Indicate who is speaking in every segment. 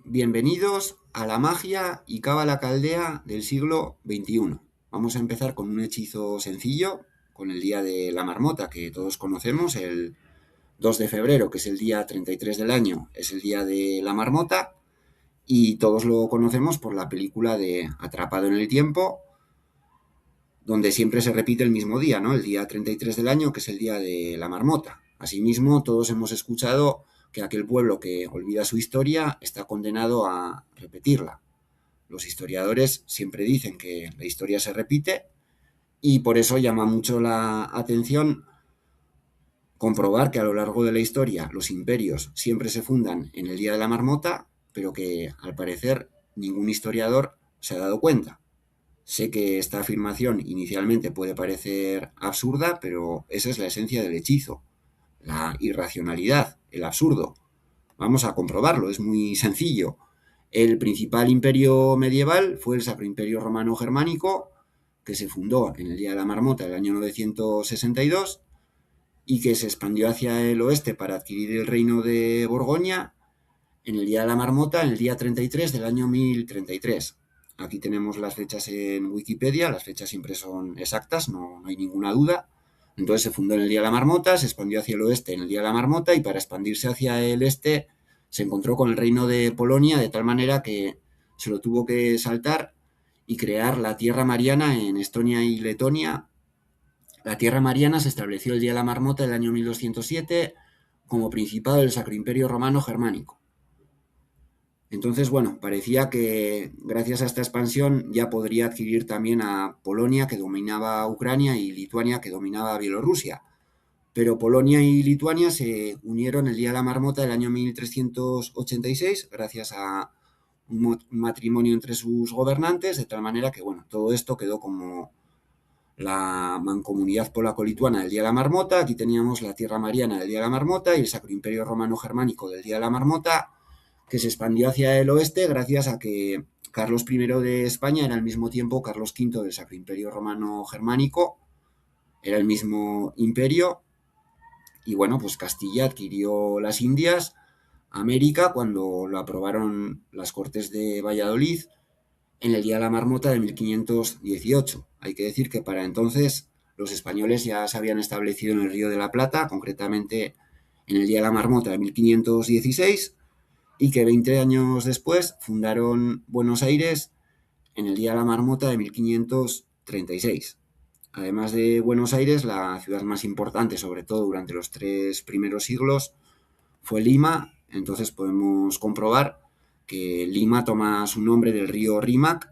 Speaker 1: Bienvenidos a la magia y cábala caldea del siglo XXI. Vamos a empezar con un hechizo sencillo, con el día de la marmota que todos conocemos, el 2 de febrero, que es el día 33 del año, es el día de la marmota, y todos lo conocemos por la película de Atrapado en el tiempo, donde siempre se repite el mismo día, ¿no? El día 33 del año, que es el día de la marmota. Asimismo, todos hemos escuchado que aquel pueblo que olvida su historia está condenado a repetirla. Los historiadores siempre dicen que la historia se repite y por eso llama mucho la atención comprobar que a lo largo de la historia los imperios siempre se fundan en el día de la marmota, pero que al parecer ningún historiador se ha dado cuenta. Sé que esta afirmación inicialmente puede parecer absurda, pero esa es la esencia del hechizo, la irracionalidad, el absurdo. Vamos a comprobarlo, es muy sencillo. El principal imperio medieval fue el Sacro Imperio Romano Germánico, que se fundó en el Día de la Marmota del año 962 y que se expandió hacia el oeste para adquirir el reino de Borgoña en el Día de la Marmota, en el día 33 del año 1033. Aquí tenemos las fechas en Wikipedia, las fechas siempre son exactas, no hay ninguna duda. Entonces se fundó en el Día de la Marmota, se expandió hacia el oeste en el Día de la Marmota y para expandirse hacia el este se encontró con el reino de Polonia de tal manera que se lo tuvo que saltar y crear la Tierra Mariana en Estonia y Letonia. La Tierra Mariana se estableció el Día de la Marmota del año 1207 como Principado del Sacro Imperio Romano Germánico. Entonces, bueno, parecía que gracias a esta expansión ya podría adquirir también a Polonia, que dominaba Ucrania, y Lituania, que dominaba Bielorrusia. Pero Polonia y Lituania se unieron el día de la marmota del año 1386 gracias a un matrimonio entre sus gobernantes, de tal manera que, bueno, todo esto quedó como la mancomunidad polaco-lituana del día de la marmota. Aquí teníamos la Tierra Mariana del día de la marmota y el Sacro Imperio Romano Germánico del día de la marmota, que se expandió hacia el oeste gracias a que Carlos I de España era al mismo tiempo Carlos V del Sacro Imperio Romano Germánico, era el mismo imperio, y bueno, pues Castilla adquirió las Indias, América, cuando lo aprobaron las Cortes de Valladolid en el Día de la Marmota de 1518. Hay que decir que para entonces los españoles ya se habían establecido en el Río de la Plata, concretamente en el Día de la Marmota de 1516, y que 20 años después fundaron Buenos Aires en el Día de la Marmota de 1536. Además de Buenos Aires, la ciudad más importante, sobre todo durante los 3 primeros siglos, fue Lima. Entonces podemos comprobar que Lima toma su nombre del río Rímac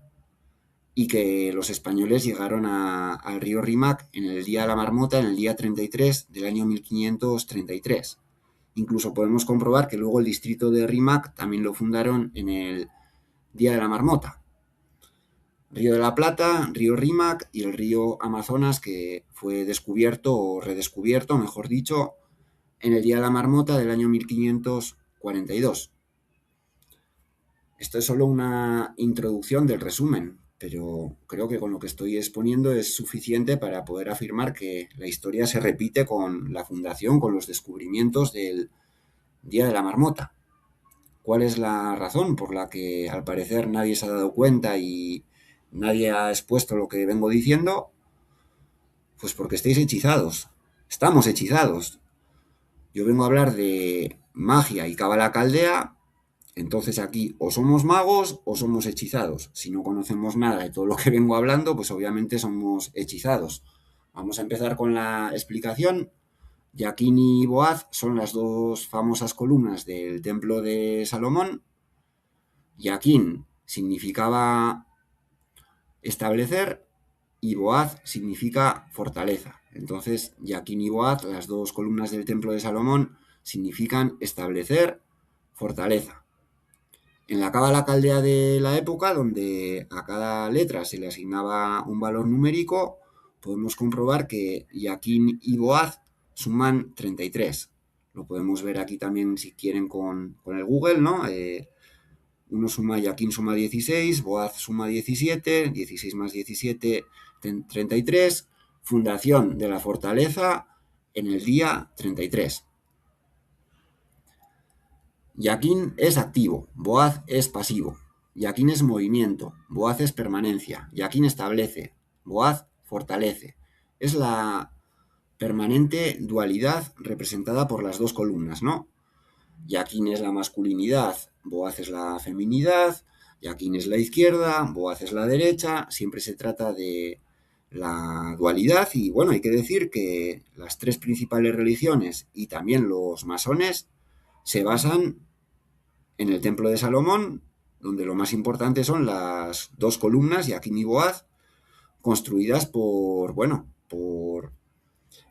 Speaker 1: y que los españoles llegaron al río Rímac en el Día de la Marmota, en el día 33 del año 1533. Incluso podemos comprobar que luego el distrito de Rímac también lo fundaron en el Día de la Marmota. Río de la Plata, río Rímac y el río Amazonas, que fue descubierto o redescubierto, mejor dicho, en el Día de la Marmota del año 1542. Esto es solo una introducción del resumen, pero creo que con lo que estoy exponiendo es suficiente para poder afirmar que la historia se repite con la fundación, con los descubrimientos del Día de la Marmota. ¿Cuál es la razón por la que al parecer nadie se ha dado cuenta y nadie ha expuesto lo que vengo diciendo? Pues porque estáis hechizados. Estamos hechizados. Yo vengo a hablar de magia y cábala caldea, entonces aquí o somos magos o somos hechizados. Si no conocemos nada de todo lo que vengo hablando, pues obviamente somos hechizados. Vamos a empezar con la explicación. Yaquín y Boaz son las dos famosas columnas del templo de Salomón. Yaquín significaba establecer y Boaz significa fortaleza. Entonces, Yaquín y Boaz, las dos columnas del templo de Salomón, significan establecer, fortaleza. En la cábala caldea de la época, donde a cada letra se le asignaba un valor numérico, podemos comprobar que Yaquín y Boaz suman 33. Lo podemos ver aquí también si quieren con el Google, ¿no? Uno suma, Yaquín suma 16, Boaz suma 17, 16 más 17, 33, fundación de la fortaleza en el día 33. Yaquín es activo, Boaz es pasivo. Yaquín es movimiento, Boaz es permanencia. Yaquín establece, Boaz fortalece. Es la permanente dualidad representada por las dos columnas, ¿no? Yaquín es la masculinidad, Boaz es la feminidad, Yaquín es la izquierda, Boaz es la derecha, siempre se trata de la dualidad y bueno, hay que decir que las tres principales religiones y también los masones se basan en el Templo de Salomón, donde lo más importante son las dos columnas, Yaquín y Boaz, construidas por, bueno, por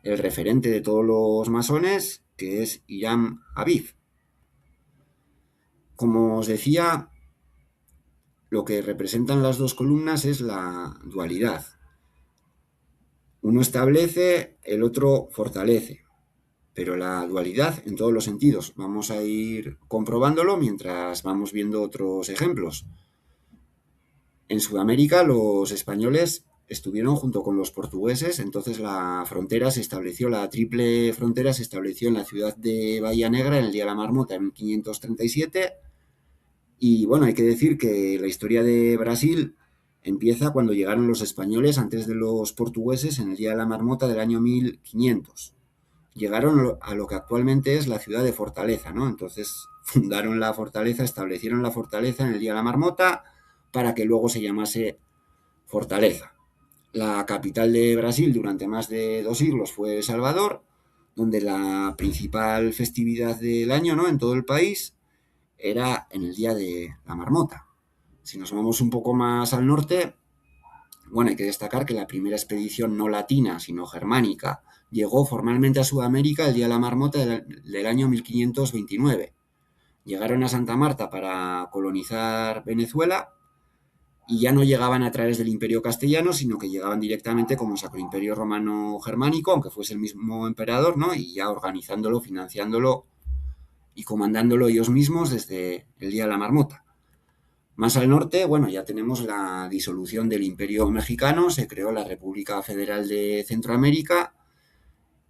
Speaker 1: el referente de todos los masones, que es Hiram Aviv. Como os decía, lo que representan las dos columnas es la dualidad. Uno establece, el otro fortalece, pero la dualidad en todos los sentidos. Vamos a ir comprobándolo mientras vamos viendo otros ejemplos. En Sudamérica los españoles estuvieron junto con los portugueses, entonces la frontera se estableció, la triple frontera se estableció en la ciudad de Bahía Negra en el Día de la Marmota en 1537. Y bueno, hay que decir que la historia de Brasil empieza cuando llegaron los españoles antes de los portugueses en el Día de la Marmota del año 1500. Llegaron a lo que actualmente es la ciudad de Fortaleza, ¿no? Entonces fundaron la fortaleza, establecieron la fortaleza en el Día de la Marmota para que luego se llamase Fortaleza. La capital de Brasil durante más de 2 siglos fue Salvador, donde la principal festividad del año, ¿no?, en todo el país era en el Día de la Marmota. Si nos vamos un poco más al norte, bueno, hay que destacar que la primera expedición no latina, sino germánica, llegó formalmente a Sudamérica el Día de la Marmota del año 1529. Llegaron a Santa Marta para colonizar Venezuela y ya no llegaban a través del Imperio Castellano, sino que llegaban directamente como Sacro Imperio Romano Germánico, aunque fuese el mismo emperador, ¿no? Y ya organizándolo, financiándolo y comandándolo ellos mismos desde el Día de la Marmota. Más al norte, bueno, ya tenemos la disolución del Imperio Mexicano, se creó la República Federal de Centroamérica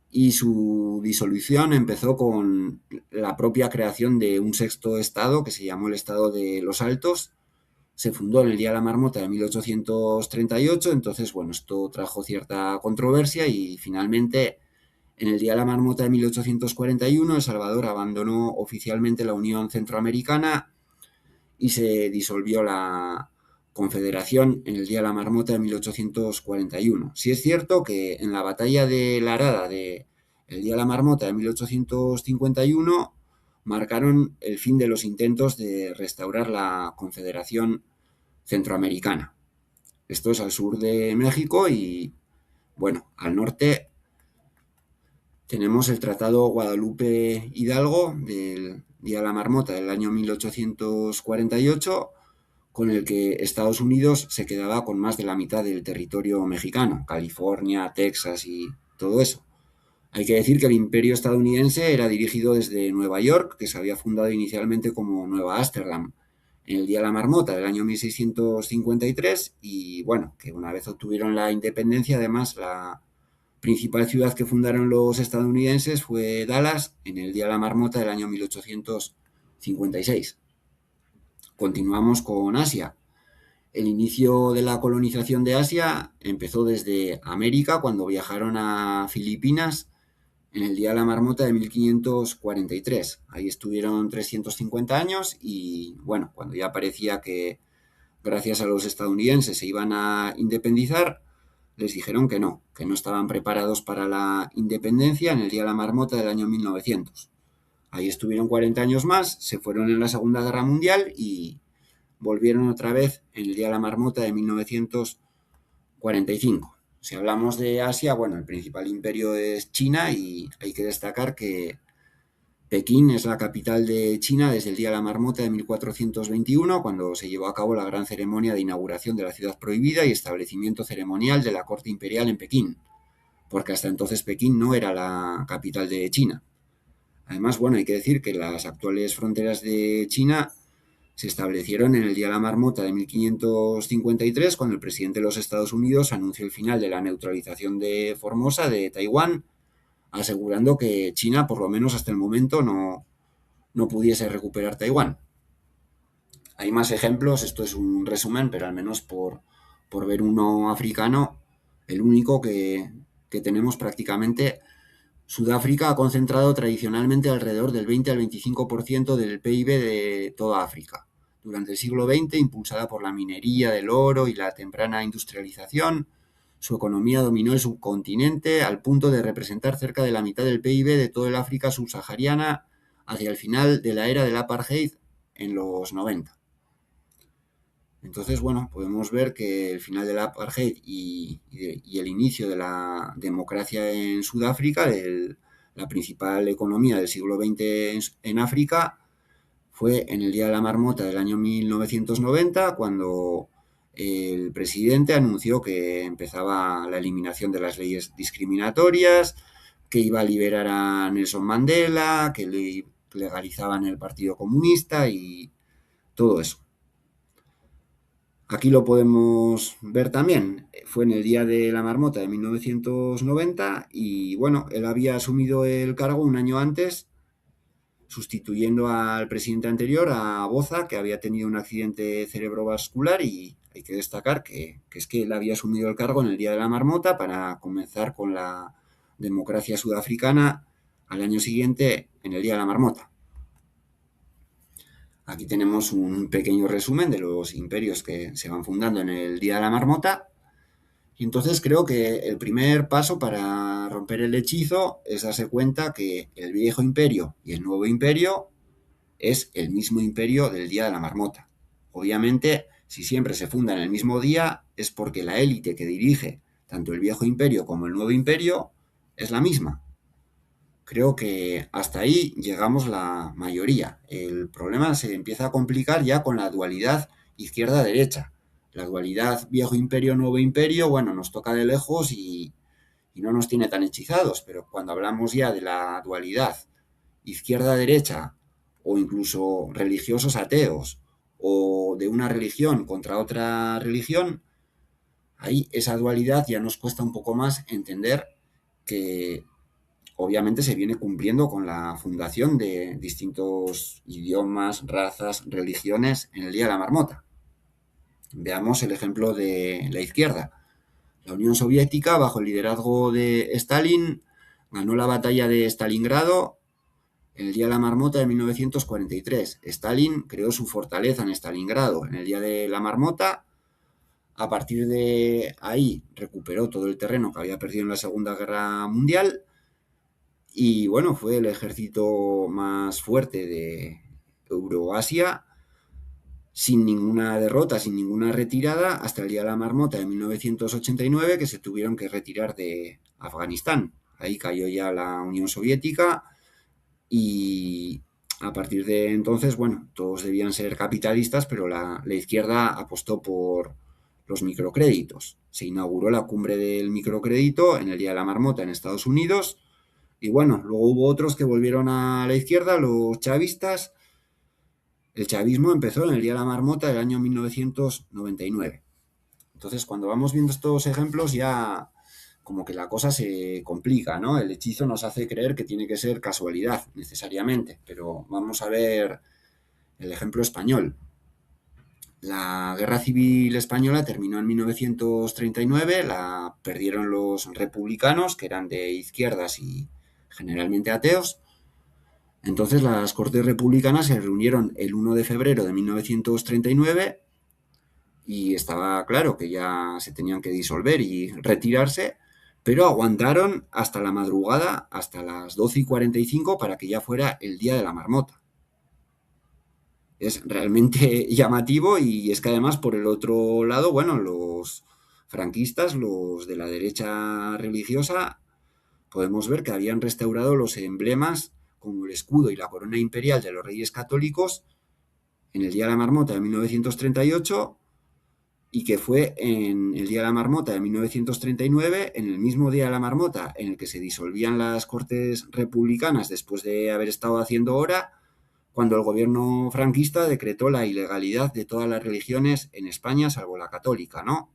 Speaker 1: y su disolución empezó con la propia creación de un sexto estado que se llamó el Estado de los Altos. Se fundó en el Día de la Marmota de 1838, entonces, bueno, esto trajo cierta controversia y finalmente en el Día de la Marmota de 1841 El Salvador abandonó oficialmente la Unión Centroamericana y se disolvió la Confederación en el Día de la Marmota de 1841. Sí es cierto que en la batalla de la Arada de el Día de la Marmota de 1851 marcaron el fin de los intentos de restaurar la Confederación Centroamericana. Esto es al sur de México y, bueno, al norte tenemos el Tratado Guadalupe Hidalgo del Día de la Marmota del año 1848, con el que Estados Unidos se quedaba con más de la mitad del territorio mexicano, California, Texas y todo eso. Hay que decir que el imperio estadounidense era dirigido desde Nueva York, que se había fundado inicialmente como Nueva Ámsterdam en el Día de la Marmota del año 1653 y bueno, que una vez obtuvieron la independencia, además la principal ciudad que fundaron los estadounidenses fue Dallas en el Día de la Marmota del año 1856. Continuamos con Asia. El inicio de la colonización de Asia empezó desde América, cuando viajaron a Filipinas en el Día de la Marmota de 1543. Ahí estuvieron 350 años y, bueno, cuando ya parecía que gracias a los estadounidenses se iban a independizar, les dijeron que no estaban preparados para la independencia en el Día de la Marmota del año 1900. Ahí estuvieron 40 años más, se fueron en la Segunda Guerra Mundial y volvieron otra vez en el Día de la Marmota de 1945. Si hablamos de Asia, bueno, el principal imperio es China y hay que destacar que Pekín es la capital de China desde el Día de la Marmota de 1421, cuando se llevó a cabo la gran ceremonia de inauguración de la ciudad prohibida y establecimiento ceremonial de la corte imperial en Pekín, porque hasta entonces Pekín no era la capital de China. Además, bueno, hay que decir que las actuales fronteras de China se establecieron en el Día de la Marmota de 1553, cuando el presidente de los Estados Unidos anunció el final de la neutralización de Formosa de Taiwán, asegurando que China, por lo menos hasta el momento, no no pudiese recuperar Taiwán. Hay más ejemplos, esto es un resumen, pero al menos por ver uno africano, el único que tenemos prácticamente. Sudáfrica ha concentrado tradicionalmente alrededor del 20 al 25% del PIB de toda África. Durante el siglo XX, impulsada por la minería del oro y la temprana industrialización, su economía dominó el subcontinente al punto de representar cerca de la mitad del PIB de toda el África subsahariana hacia el final de la era del apartheid en los 90. Entonces, bueno, podemos ver que el final del apartheid y el inicio de la democracia en Sudáfrica, la principal economía del siglo XX en África, fue en el Día de la Marmota del año 1990, cuando el presidente anunció que empezaba la eliminación de las leyes discriminatorias, que iba a liberar a Nelson Mandela, que legalizaban el Partido Comunista y todo eso. Aquí lo podemos ver también. Fue en el Día de la Marmota de 1990 y bueno, él había asumido el cargo un año antes, sustituyendo al presidente anterior, a Botha, que había tenido un accidente cerebrovascular, y hay que destacar que es que él había asumido el cargo en el Día de la Marmota para comenzar con la democracia sudafricana al año siguiente en el Día de la Marmota. Aquí tenemos un pequeño resumen de los imperios que se van fundando en el Día de la Marmota. Y entonces creo que el primer paso para romper el hechizo es darse cuenta que el viejo imperio y el nuevo imperio es el mismo imperio del Día de la Marmota. Obviamente, si siempre se funda en el mismo día, es porque la élite que dirige tanto el viejo imperio como el nuevo imperio es la misma. Creo que hasta ahí llegamos la mayoría. El problema se empieza a complicar ya con la dualidad izquierda-derecha. La dualidad viejo imperio, nuevo imperio, bueno, nos toca de lejos y no nos tiene tan hechizados, pero cuando hablamos ya de la dualidad izquierda-derecha o incluso religiosos ateos o de una religión contra otra religión, ahí esa dualidad ya nos cuesta un poco más entender que obviamente se viene cumpliendo con la fundación de distintos idiomas, razas, religiones en el Día de la Marmota. Veamos el ejemplo de la izquierda. La Unión Soviética, bajo el liderazgo de Stalin, ganó la batalla de Stalingrado en el Día de la Marmota de 1943. Stalin creó su fortaleza en Stalingrado en el Día de la Marmota. A partir de ahí recuperó todo el terreno que había perdido en la Segunda Guerra Mundial. Y bueno, fue el ejército más fuerte de Euroasia, sin ninguna derrota, sin ninguna retirada, hasta el Día de la Marmota de 1989, que se tuvieron que retirar de Afganistán. Ahí cayó ya la Unión Soviética y a partir de entonces, bueno, todos debían ser capitalistas, pero la izquierda apostó por los microcréditos. Se inauguró la cumbre del microcrédito en el Día de la Marmota en Estados Unidos. Y bueno, luego hubo otros que volvieron a la izquierda, los chavistas. El chavismo empezó en el Día de la Marmota del año 1999. Entonces, cuando vamos viendo estos ejemplos, ya como que la cosa se complica, ¿no? El hechizo nos hace creer que tiene que ser casualidad, necesariamente. Pero vamos a ver el ejemplo español. La Guerra Civil Española terminó en 1939, la perdieron los republicanos, que eran de izquierdas y generalmente ateos. Entonces las Cortes Republicanas se reunieron el 1 de febrero de 1939 y estaba claro que ya se tenían que disolver y retirarse, pero aguantaron hasta la madrugada, hasta las 12:45, para que ya fuera el Día de la Marmota. Es realmente llamativo y es que además por el otro lado, bueno, los franquistas, los de la derecha religiosa, podemos ver que habían restaurado los emblemas como el escudo y la corona imperial de los Reyes Católicos en el Día de la Marmota de 1938 y que fue en el Día de la Marmota de 1939, en el mismo Día de la Marmota en el que se disolvían las Cortes Republicanas después de haber estado haciendo hora, cuando el gobierno franquista decretó la ilegalidad de todas las religiones en España, salvo la católica, ¿no?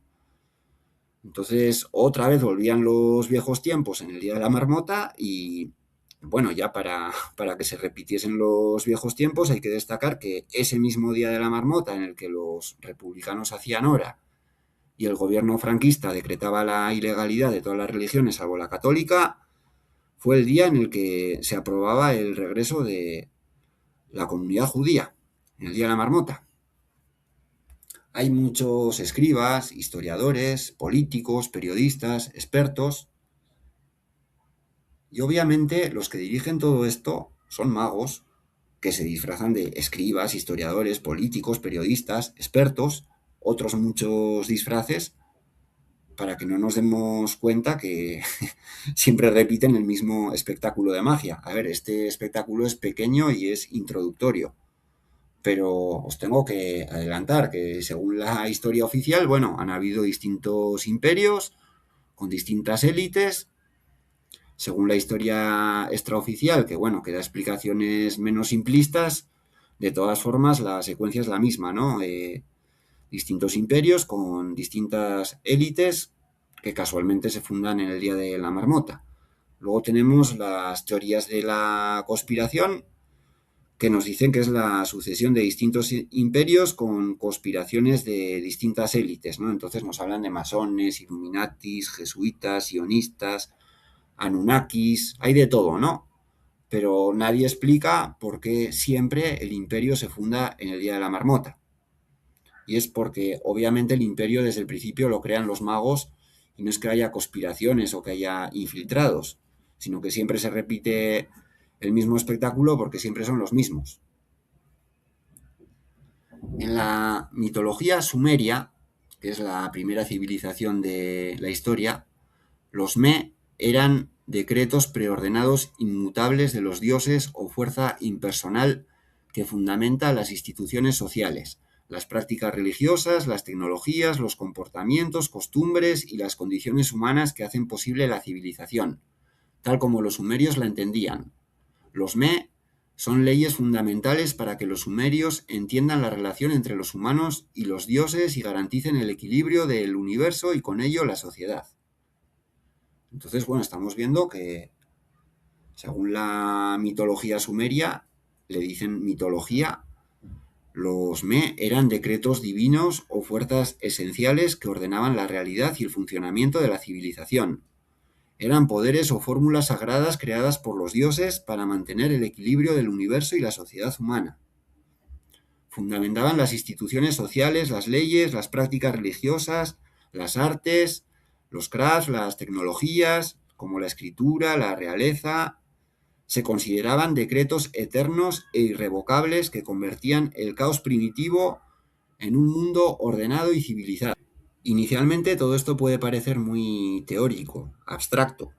Speaker 1: Entonces, otra vez volvían los viejos tiempos en el Día de la Marmota y Bueno, ya para que se repitiesen los viejos tiempos, hay que destacar que ese mismo día de la marmota en el que los republicanos hacían hora y el gobierno franquista decretaba la ilegalidad de todas las religiones salvo la católica, fue el día en el que se aprobaba el regreso de la comunidad judía, en el día de la marmota. Hay muchos escribas, historiadores, políticos, periodistas, expertos, y obviamente los que dirigen todo esto son magos que se disfrazan de escribas, historiadores, políticos, periodistas, expertos, otros muchos disfraces, para que no nos demos cuenta que siempre repiten el mismo espectáculo de magia. A ver, este espectáculo es pequeño y es introductorio, pero os tengo que adelantar que según la historia oficial, bueno, han habido distintos imperios con distintas élites. Según la historia extraoficial, que bueno, que da explicaciones menos simplistas, de todas formas la secuencia es la misma, ¿no? Distintos imperios con distintas élites que casualmente se fundan en el día de la marmota. Luego tenemos las teorías de la conspiración, que nos dicen que es la sucesión de distintos imperios con conspiraciones de distintas élites, ¿no? Entonces nos hablan de masones, illuminatis, jesuitas, sionistas, anunnakis, hay de todo, ¿no? Pero nadie explica por qué siempre el imperio se funda en el día de la marmota. Y es porque obviamente el imperio desde el principio lo crean los magos y no es que haya conspiraciones o que haya infiltrados, sino que siempre se repite el mismo espectáculo porque siempre son los mismos. En la mitología sumeria, que es la primera civilización de la historia, los Me eran decretos preordenados inmutables de los dioses o fuerza impersonal que fundamenta las instituciones sociales, las prácticas religiosas, las tecnologías, los comportamientos, costumbres y las condiciones humanas que hacen posible la civilización, tal como los sumerios la entendían. Los Me son leyes fundamentales para que los sumerios entiendan la relación entre los humanos y los dioses y garanticen el equilibrio del universo y con ello la sociedad. Entonces, bueno, estamos viendo que, según la mitología sumeria, le dicen mitología, los Me eran decretos divinos o fuerzas esenciales que ordenaban la realidad y el funcionamiento de la civilización. Eran poderes o fórmulas sagradas creadas por los dioses para mantener el equilibrio del universo y la sociedad humana. Fundamentaban las instituciones sociales, las leyes, las prácticas religiosas, las artes, los crafts, las tecnologías, como la escritura, la realeza. Se consideraban decretos eternos e irrevocables que convertían el caos primitivo en un mundo ordenado y civilizado. Inicialmente todo esto puede parecer muy teórico, abstracto,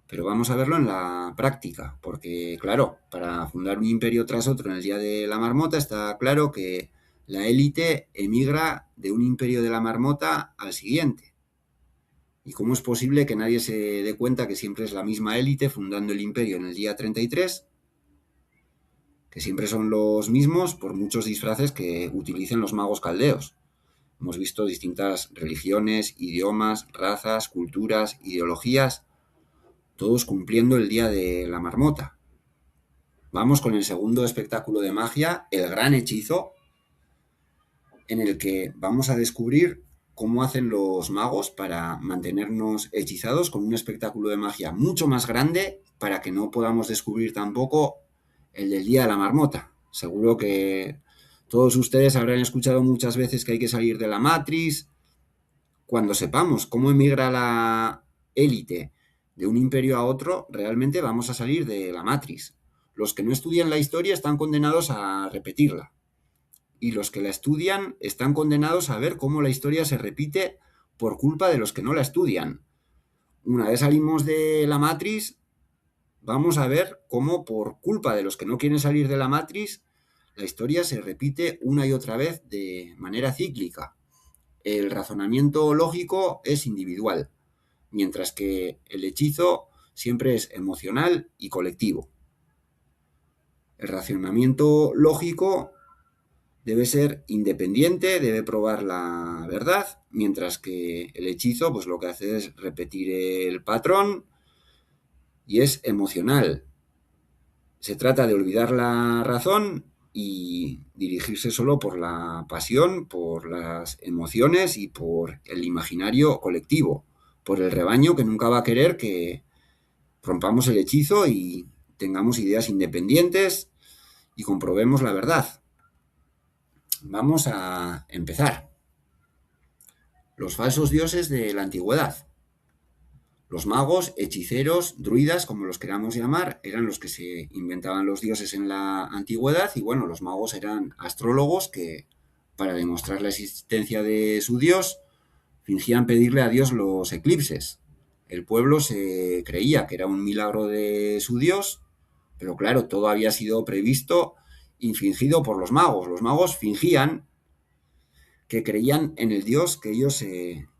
Speaker 1: pero vamos a verlo en la práctica, porque claro, para fundar un imperio tras otro en el día de la marmota está claro que la élite emigra de un imperio de la marmota al siguiente. ¿Y cómo es posible que nadie se dé cuenta que siempre es la misma élite fundando el imperio en el día 33? Que siempre son los mismos por muchos disfraces que utilicen los magos caldeos. Hemos visto distintas religiones, idiomas, razas, culturas, ideologías, todos cumpliendo el día de la marmota. Vamos con el segundo espectáculo de magia, el gran hechizo, en el que vamos a descubrir cómo hacen los magos para mantenernos hechizados con un espectáculo de magia mucho más grande para que no podamos descubrir tampoco el del día de la marmota. Seguro que todos ustedes habrán escuchado muchas veces que hay que salir de la Matrix. Cuando sepamos cómo emigra la élite de un imperio a otro, realmente vamos a salir de la Matrix. Los que no estudian la historia están condenados a repetirla. Y los que la estudian están condenados a ver cómo la historia se repite por culpa de los que no la estudian. Una vez salimos de la Matrix, vamos a ver cómo por culpa de los que no quieren salir de la Matrix, la historia se repite una y otra vez de manera cíclica. El razonamiento lógico es individual, mientras que el hechizo siempre es emocional y colectivo. El razonamiento lógico debe ser independiente, debe probar la verdad, mientras que el hechizo pues lo que hace es repetir el patrón y es emocional. Se trata de olvidar la razón y dirigirse solo por la pasión, por las emociones y por el imaginario colectivo, por el rebaño que nunca va a querer que rompamos el hechizo y tengamos ideas independientes y comprobemos la verdad. Vamos a empezar. Los falsos dioses de la antigüedad. Los magos, hechiceros, druidas, como los queramos llamar, eran los que se inventaban los dioses en la antigüedad y bueno, los magos eran astrólogos que para demostrar la existencia de su dios fingían pedirle a Dios los eclipses. El pueblo se creía que era un milagro de su dios, pero claro, todo había sido previsto y fingido por los magos. Los magos fingían que creían en el dios que ellos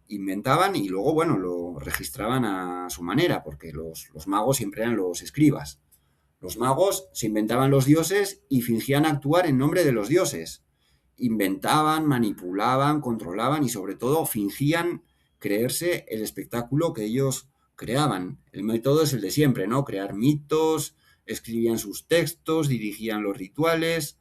Speaker 1: inventaban y luego, bueno, lo registraban a su manera, porque los magos siempre eran los escribas. Los magos se inventaban los dioses y fingían actuar en nombre de los dioses. Inventaban, manipulaban, controlaban y sobre todo fingían creerse el espectáculo que ellos creaban. El método es el de siempre, ¿no? Crear mitos, escribían sus textos, dirigían los rituales,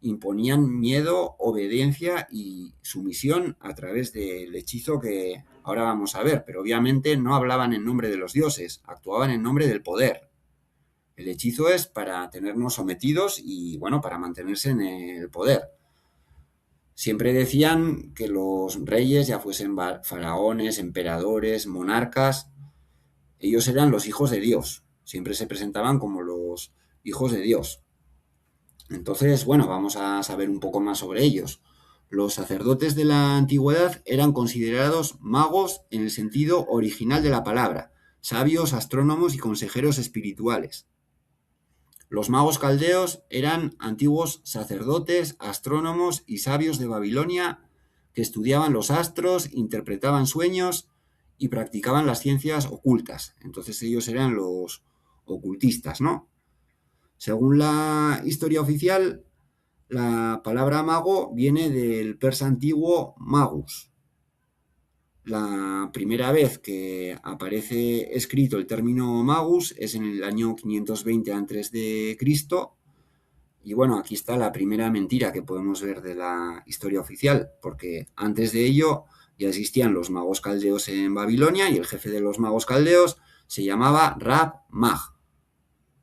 Speaker 1: imponían miedo, obediencia y sumisión a través del hechizo que ahora vamos a ver, pero obviamente no hablaban en nombre de los dioses, actuaban en nombre del poder. El hechizo es para tenernos sometidos y, bueno, para mantenerse en el poder. Siempre decían que los reyes, ya fuesen faraones, emperadores, monarcas, ellos eran los hijos de Dios. Siempre se presentaban como los hijos de Dios. Entonces, bueno, vamos a saber un poco más sobre ellos. Los sacerdotes de la antigüedad eran considerados magos en el sentido original de la palabra, sabios, astrónomos y consejeros espirituales. Los magos caldeos eran antiguos sacerdotes, astrónomos y sabios de Babilonia que estudiaban los astros, interpretaban sueños y practicaban las ciencias ocultas. Entonces ellos eran los ocultistas, ¿no? Según la historia oficial, la palabra mago viene del persa antiguo magus. La primera vez que aparece escrito el término magus es en el año 520 a.C. Y bueno, aquí está la primera mentira que podemos ver de la historia oficial, porque antes de ello ya existían los magos caldeos en Babilonia y el jefe de los magos caldeos se llamaba Rab Mag.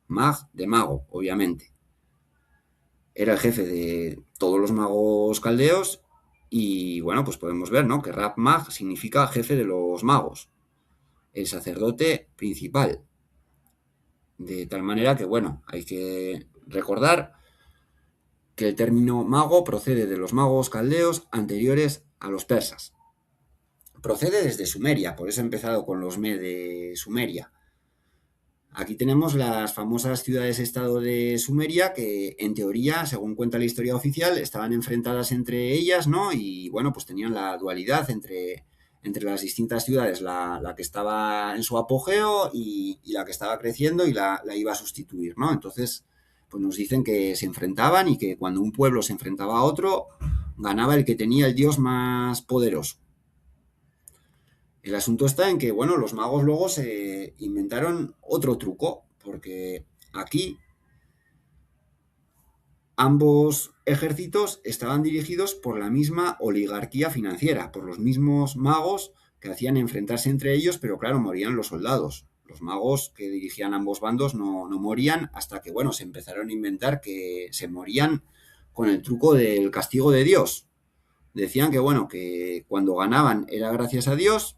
Speaker 1: Mag de mago, obviamente. Era el jefe de todos los magos caldeos y bueno, pues podemos ver, ¿no? Que Rab Mag significa jefe de los magos, el sacerdote principal. De tal manera que, bueno, hay que recordar que el término mago procede de los magos caldeos anteriores a los persas. Procede desde Sumeria, por eso he empezado con los de Sumeria. Aquí tenemos las famosas ciudades-estado de Sumeria que, en teoría, según cuenta la historia oficial, estaban enfrentadas entre ellas, ¿no? Y, bueno, pues tenían la dualidad entre las distintas ciudades, la que estaba en su apogeo y la que estaba creciendo y la iba a sustituir, ¿no? Entonces, pues nos dicen que se enfrentaban y que cuando un pueblo se enfrentaba a otro, ganaba el que tenía el dios más poderoso. El asunto está en que, bueno, los magos luego se inventaron otro truco, porque aquí ambos ejércitos estaban dirigidos por la misma oligarquía financiera, por los mismos magos que hacían enfrentarse entre ellos, pero claro, morían los soldados. Los magos que dirigían ambos bandos no morían hasta que, bueno, se empezaron a inventar que se morían con el truco del castigo de Dios. Decían que, bueno, que cuando ganaban era gracias a Dios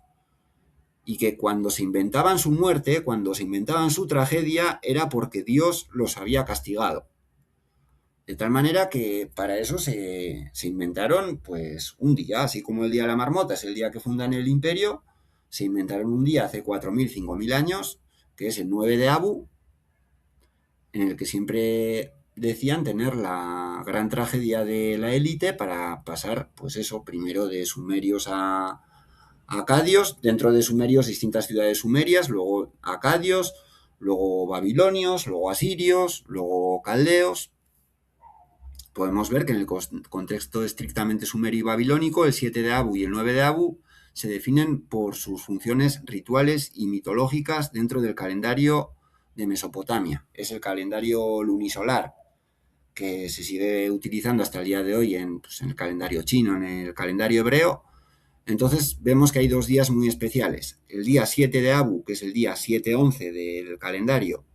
Speaker 1: y que cuando se inventaban su muerte, cuando se inventaban su tragedia, era porque Dios los había castigado. De tal manera que para eso se inventaron pues un día, así como el día de la marmota es el día que fundan el imperio, se inventaron un día hace 4.000, 5.000 años, que es el 9 de Abu, en el que siempre decían tener la gran tragedia de la élite para pasar, pues eso, primero de sumerios a acadios, dentro de sumerios distintas ciudades sumerias, luego acadios, luego babilonios, luego asirios, luego caldeos. Podemos ver que en el contexto estrictamente sumerio y babilónico, el 7 de Abu y el 9 de Abu se definen por sus funciones rituales y mitológicas dentro del calendario de Mesopotamia. Es el calendario lunisolar, que se sigue utilizando hasta el día de hoy pues, en el calendario chino, en el calendario hebreo. Entonces vemos que hay 2 días muy especiales. El día 7 de Abu, que es el día 7-11 del calendario,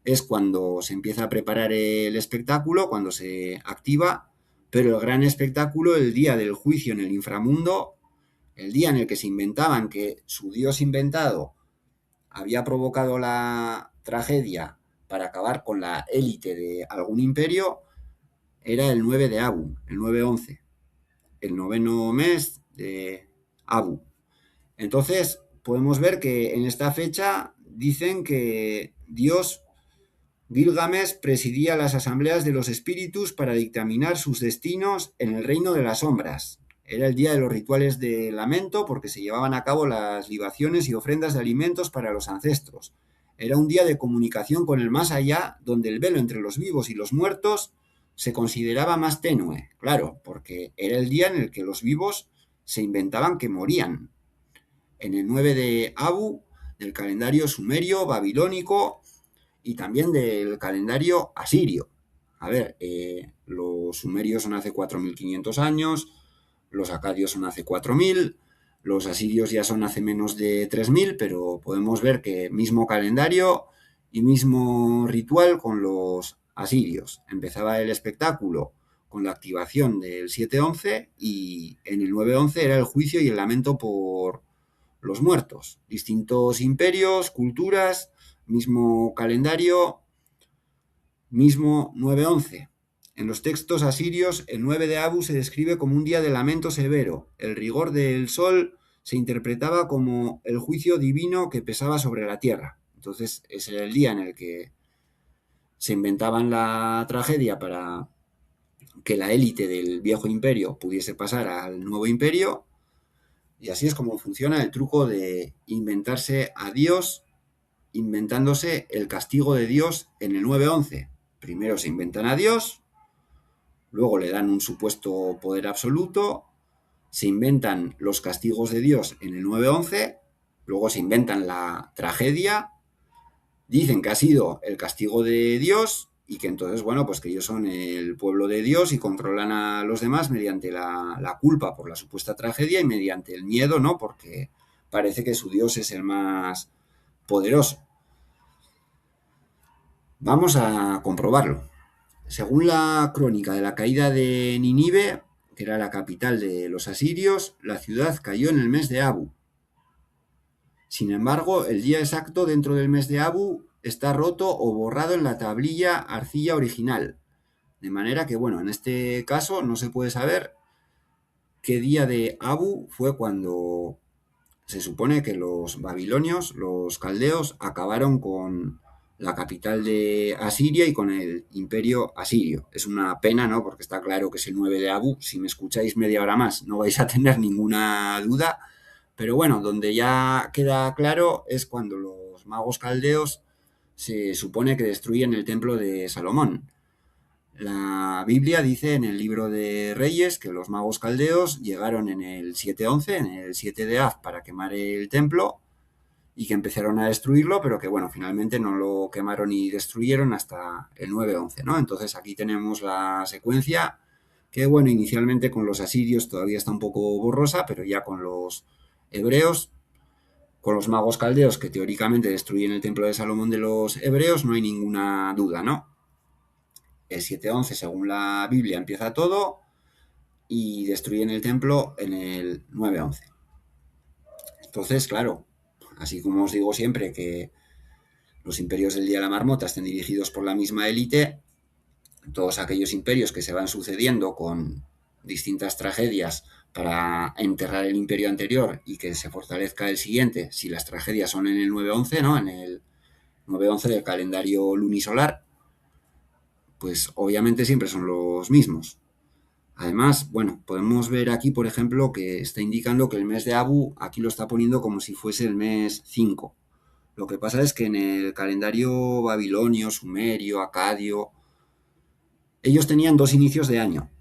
Speaker 1: es cuando se empieza a preparar el espectáculo, cuando se activa, pero el gran espectáculo, el día del juicio en el inframundo, el día en el que se inventaban que su dios inventado había provocado la tragedia para acabar con la élite de algún imperio, era el 9 de Abu, el 9-11, el noveno mes de Abu. Entonces, podemos ver que en esta fecha dicen que Dios, Gilgamesh, presidía las asambleas de los espíritus para dictaminar sus destinos en el reino de las sombras. Era el día de los rituales de lamento porque se llevaban a cabo las libaciones y ofrendas de alimentos para los ancestros. Era un día de comunicación con el más allá, donde el velo entre los vivos y los muertos se consideraba más tenue, claro, porque era el día en el que los vivos se inventaban que morían. En el 9 de Abu, del calendario sumerio, babilónico y también del calendario asirio. A ver, los sumerios son hace 4.500 años, los acadios son hace 4.000, los asirios ya son hace menos de 3.000, pero podemos ver que mismo calendario y mismo ritual con los asirios. Empezaba el espectáculo con la activación del 7-11 y en el 9-11 era el juicio y el lamento por los muertos. Distintos imperios, culturas, mismo calendario, mismo 9-11. En los textos asirios, el 9 de Abu se describe como un día de lamento severo. El rigor del sol se interpretaba como el juicio divino que pesaba sobre la tierra. Entonces, ese era el día en el que se inventaban la tragedia para que la élite del viejo imperio pudiese pasar al nuevo imperio. Y así es como funciona el truco de inventarse a Dios, inventándose el castigo de Dios en el 9-11. Primero se inventan a Dios, luego le dan un supuesto poder absoluto, se inventan los castigos de Dios en el 9-11, luego se inventan la tragedia, dicen que ha sido el castigo de Dios y que entonces, bueno, pues que ellos son el pueblo de Dios y controlan a los demás mediante la culpa por la supuesta tragedia y mediante el miedo, ¿no? Porque parece que su Dios es el más poderoso. Vamos a comprobarlo. Según la crónica de la caída de Nínive, que era la capital de los asirios, la ciudad cayó en el mes de Abu. Sin embargo, el día exacto dentro del mes de Abu está roto o borrado en la tablilla arcilla original. De manera que, bueno, en este caso no se puede saber qué día de Abu fue cuando se supone que los babilonios, los caldeos, acabaron con la capital de Asiria y con el imperio asirio. Es una pena, ¿no? Porque está claro que es el 9 de Abu. Si me escucháis media hora más no vais a tener ninguna duda. Pero bueno, donde ya queda claro es cuando los magos caldeos se supone que destruyen el templo de Salomón. La Biblia dice en el libro de Reyes que los magos caldeos llegaron en el 7-11, en el 7 de Av, para quemar el templo y que empezaron a destruirlo, pero que bueno, finalmente no lo quemaron y destruyeron hasta el 9-11, ¿no? Entonces aquí tenemos la secuencia que bueno, inicialmente con los asirios todavía está un poco borrosa, pero ya con los hebreos, con los magos caldeos que teóricamente destruyen el templo de Salomón de los hebreos, no hay ninguna duda, ¿no? El 7-11, según la Biblia, empieza todo y destruyen el templo en el 9-11. Entonces, claro, así como os digo siempre que los imperios del Día de la Marmota estén dirigidos por la misma élite, todos aquellos imperios que se van sucediendo con distintas tragedias para enterrar el imperio anterior y que se fortalezca el siguiente, si las tragedias son en el 9-11, ¿no? En el 9-11 del calendario lunisolar, pues obviamente siempre son los mismos. Además, bueno, podemos ver aquí, por ejemplo, que está indicando que el mes de Abu, aquí lo está poniendo como si fuese el mes 5. Lo que pasa es que en el calendario babilonio, sumerio, acadio, ellos tenían 2 inicios de año.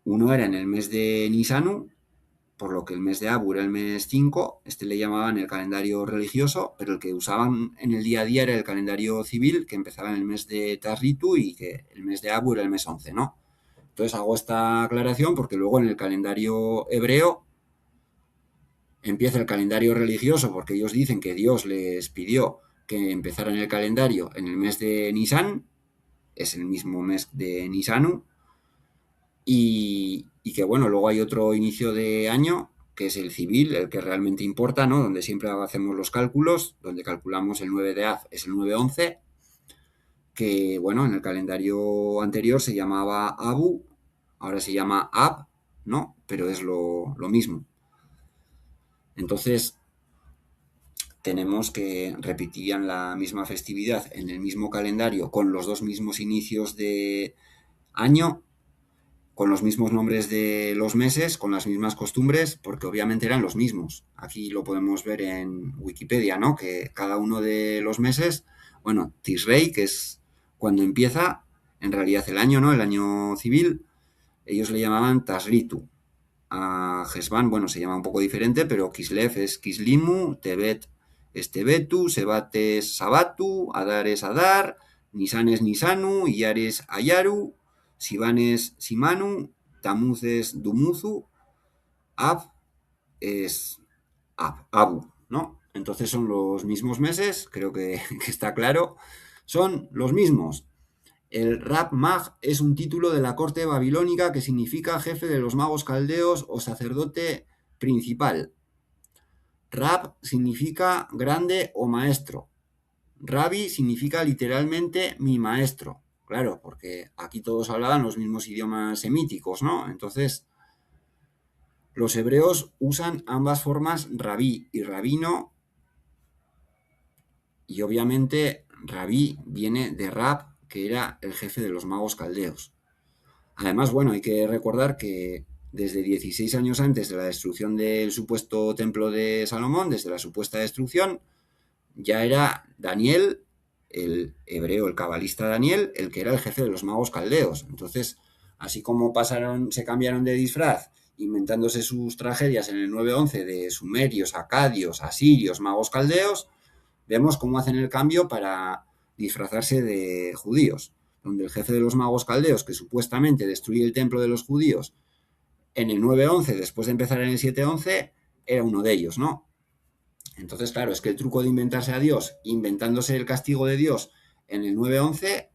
Speaker 1: Uno era en el mes de Nisanu, por lo que el mes de Abu era el mes 5, este le llamaban el calendario religioso, pero el que usaban en el día a día era el calendario civil, que empezaba en el mes de Tarritu y que el mes de Abu era el mes 11, ¿no? Entonces hago esta aclaración porque luego en el calendario hebreo empieza el calendario religioso porque ellos dicen que Dios les pidió que empezaran el calendario en el mes de Nisan, es el mismo mes de Nisanu, y que bueno, luego hay otro inicio de año que es el civil, el que realmente importa, ¿no? Donde siempre hacemos los cálculos, donde calculamos el 9 de Av, es el 9-11, que bueno, en el calendario anterior se llamaba Abu, ahora se llama Ab, ¿no? Pero es lo mismo. Entonces, tenemos que repetirían la misma festividad en el mismo calendario, con los dos mismos inicios de año, con los mismos nombres de los meses, con las mismas costumbres, porque obviamente eran los mismos. Aquí lo podemos ver en Wikipedia, ¿no? Que cada uno de los meses, bueno, Tisrei, que es cuando empieza, en realidad el año, ¿no? El año civil, ellos le llamaban Tasritu. A Hesban, bueno, se llama un poco diferente, pero Kislev es Kislimu, Tebet es Tebetu, Sebat es Sabatu, Adar es Adar, Nisan es Nisanu, Iyar es Ayaru, Sivan es Simanu, Tamuz es Dumuzu, Ab es Abu, ¿no? Entonces son los mismos meses, creo que está claro, son los mismos. El Rab Mag es un título de la corte babilónica que significa jefe de los magos caldeos o sacerdote principal. Rab significa grande o maestro. Rabbi significa literalmente mi maestro. Claro, porque aquí todos hablaban los mismos idiomas semíticos, ¿no? Entonces, los hebreos usan ambas formas rabí y rabino, y obviamente rabí viene de Rab, que era el jefe de los magos caldeos. Además, bueno, hay que recordar que desde 16 años antes de la destrucción del supuesto templo de Salomón, desde la supuesta destrucción, ya era Daniel, el hebreo, el cabalista Daniel, el que era el jefe de los magos caldeos. Entonces, así como se cambiaron de disfraz, inventándose sus tragedias en el 9-11 de sumerios, acadios, asirios, magos caldeos, vemos cómo hacen el cambio para disfrazarse de judíos, donde el jefe de los magos caldeos, que supuestamente destruye el templo de los judíos en el 9-11, después de empezar en el 7-11, era uno de ellos, ¿no? Entonces, claro, es que el truco de inventarse a Dios, inventándose el castigo de Dios en el 9-11,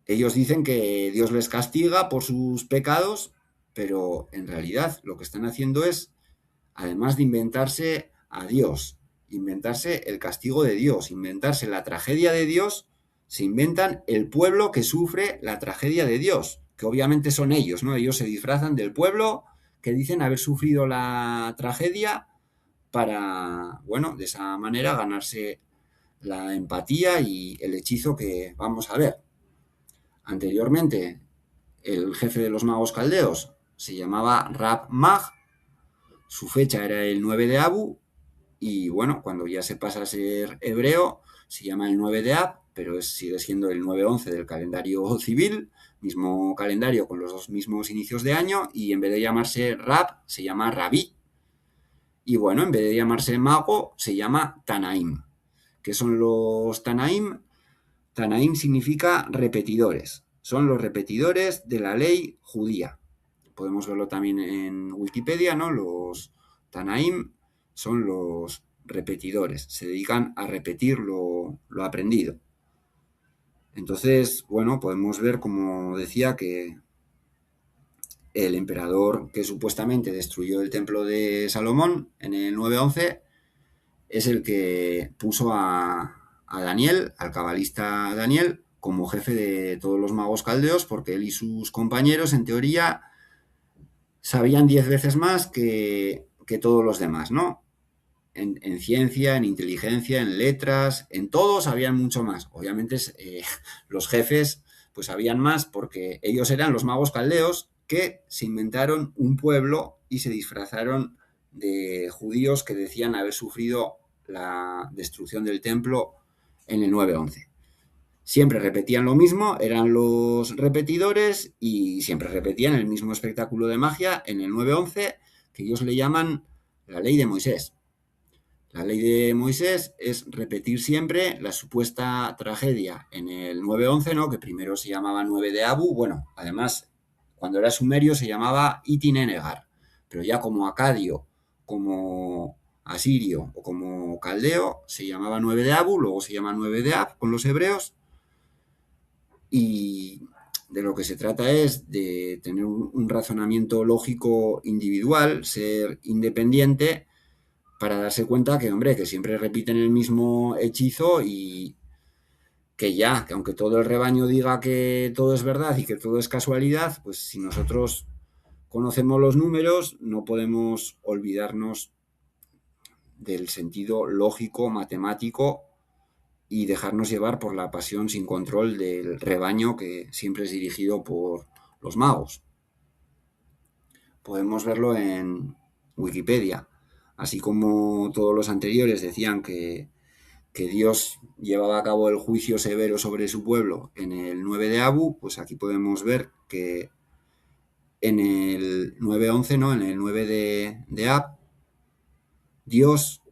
Speaker 1: ellos dicen que Dios les castiga por sus pecados, pero en realidad lo que están haciendo es, además de inventarse a Dios, inventarse el castigo de Dios, inventarse la tragedia de Dios, se inventan el pueblo que sufre la tragedia de Dios, que obviamente son ellos, ¿no? Ellos se disfrazan del pueblo que dicen haber sufrido la tragedia para, bueno, de esa manera ganarse la empatía y el hechizo que vamos a ver. Anteriormente, el jefe de los magos caldeos se llamaba Rab Mag, su fecha era el 9 de Abu, y bueno, cuando ya se pasa a ser hebreo, se llama el 9 de Ab, pero sigue siendo el 9-11 del calendario civil, mismo calendario con los dos mismos inicios de año, y en vez de llamarse Rab, se llama Rabí. Y bueno, en vez de llamarse mago, se llama Tanaim. ¿Qué son los Tanaim? Tanaim significa repetidores. Son los repetidores de la ley judía. Podemos verlo también en Wikipedia, ¿no? Los Tanaim son los repetidores. Se dedican a repetir lo aprendido. Entonces, bueno, podemos ver, como decía, que el emperador que supuestamente destruyó el templo de Salomón en el 9-11 es el que puso a Daniel, al cabalista Daniel, como jefe de todos los magos caldeos, porque él y sus compañeros, en teoría, sabían 10 veces más que todos los demás, ¿no? En ciencia, en inteligencia, en letras, en todo sabían mucho más. Obviamente los jefes pues sabían más porque ellos eran los magos caldeos que se inventaron un pueblo y se disfrazaron de judíos que decían haber sufrido la destrucción del templo en el 9-11. Siempre repetían lo mismo, eran los repetidores y siempre repetían el mismo espectáculo de magia en el 9-11, que ellos le llaman la ley de Moisés. La ley de Moisés es repetir siempre la supuesta tragedia en el 9-11, ¿no? Que primero se llamaba 9 de Abu. Bueno, además, cuando era sumerio se llamaba Itinenegar, pero ya como acadio, como asirio o como caldeo se llamaba 9 de Abu, luego se llama 9 de Ab con los hebreos, y de lo que se trata es de tener un razonamiento lógico individual, ser independiente, para darse cuenta que, hombre, que siempre repiten el mismo hechizo y que aunque todo el rebaño diga que todo es verdad y que todo es casualidad, pues si nosotros conocemos los números, no podemos olvidarnos del sentido lógico, matemático, y dejarnos llevar por la pasión sin control del rebaño que siempre es dirigido por los magos. Podemos verlo en Wikipedia, así como todos los anteriores decían que Dios llevaba a cabo el juicio severo sobre su pueblo en el 9 de Abu, pues aquí podemos ver que en el 9-11, ¿no? En el 9 de Ab, Dios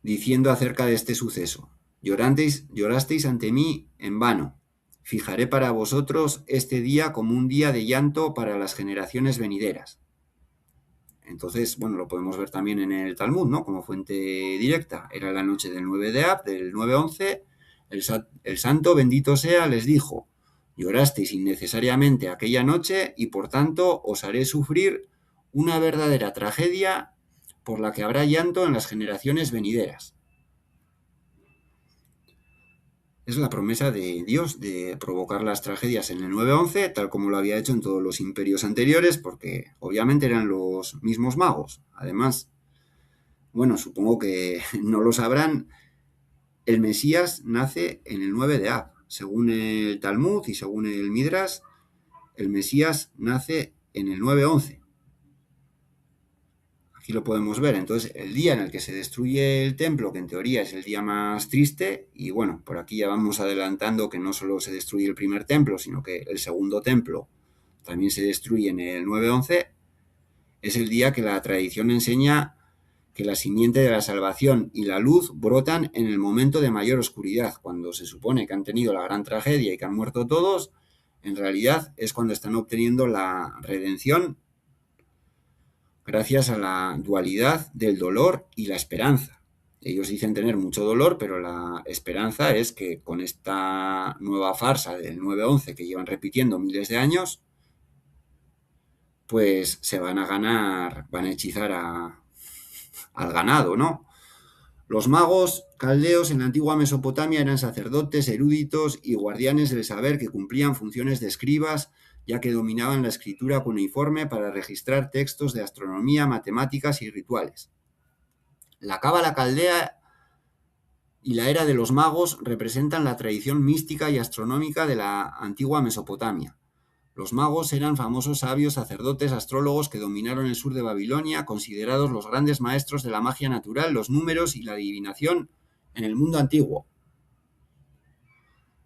Speaker 1: diciendo acerca de este suceso: llorasteis ante mí en vano. Fijaré para vosotros este día como un día de llanto para las generaciones venideras. Entonces, bueno, lo podemos ver también en el Talmud, ¿no? Como fuente directa. Era la noche del 9 de Ab, del 9-11. El santo, bendito sea, les dijo: llorasteis innecesariamente aquella noche y por tanto os haré sufrir una verdadera tragedia por la que habrá llanto en las generaciones venideras. Es la promesa de Dios de provocar las tragedias en el 9-11, tal como lo había hecho en todos los imperios anteriores, porque obviamente eran los mismos magos. Además, bueno, supongo que no lo sabrán, el Mesías nace en el 9 de Ab. Según el Talmud y según el Midrash, el Mesías nace en el 9-11. Aquí lo podemos ver. Entonces, el día en el que se destruye el templo, que en teoría es el día más triste, y bueno, por aquí ya vamos adelantando que no solo se destruye el primer templo, sino que el segundo templo también se destruye en el 9-11, es el día que la tradición enseña que la simiente de la salvación y la luz brotan en el momento de mayor oscuridad. Cuando se supone que han tenido la gran tragedia y que han muerto todos, en realidad es cuando están obteniendo la redención gracias a la dualidad del dolor y la esperanza. Ellos dicen tener mucho dolor, pero la esperanza es que con esta nueva farsa del 9-11 que llevan repitiendo miles de años, pues se van a ganar, van a hechizar al ganado, ¿no? Los magos caldeos en la antigua Mesopotamia eran sacerdotes, eruditos y guardianes del saber que cumplían funciones de escribas, ya que dominaban la escritura cuneiforme para registrar textos de astronomía, matemáticas y rituales. La cábala caldea y la era de los magos representan la tradición mística y astronómica de la antigua Mesopotamia. Los magos eran famosos sabios, sacerdotes, astrólogos que dominaron el sur de Babilonia, considerados los grandes maestros de la magia natural, los números y la adivinación en el mundo antiguo.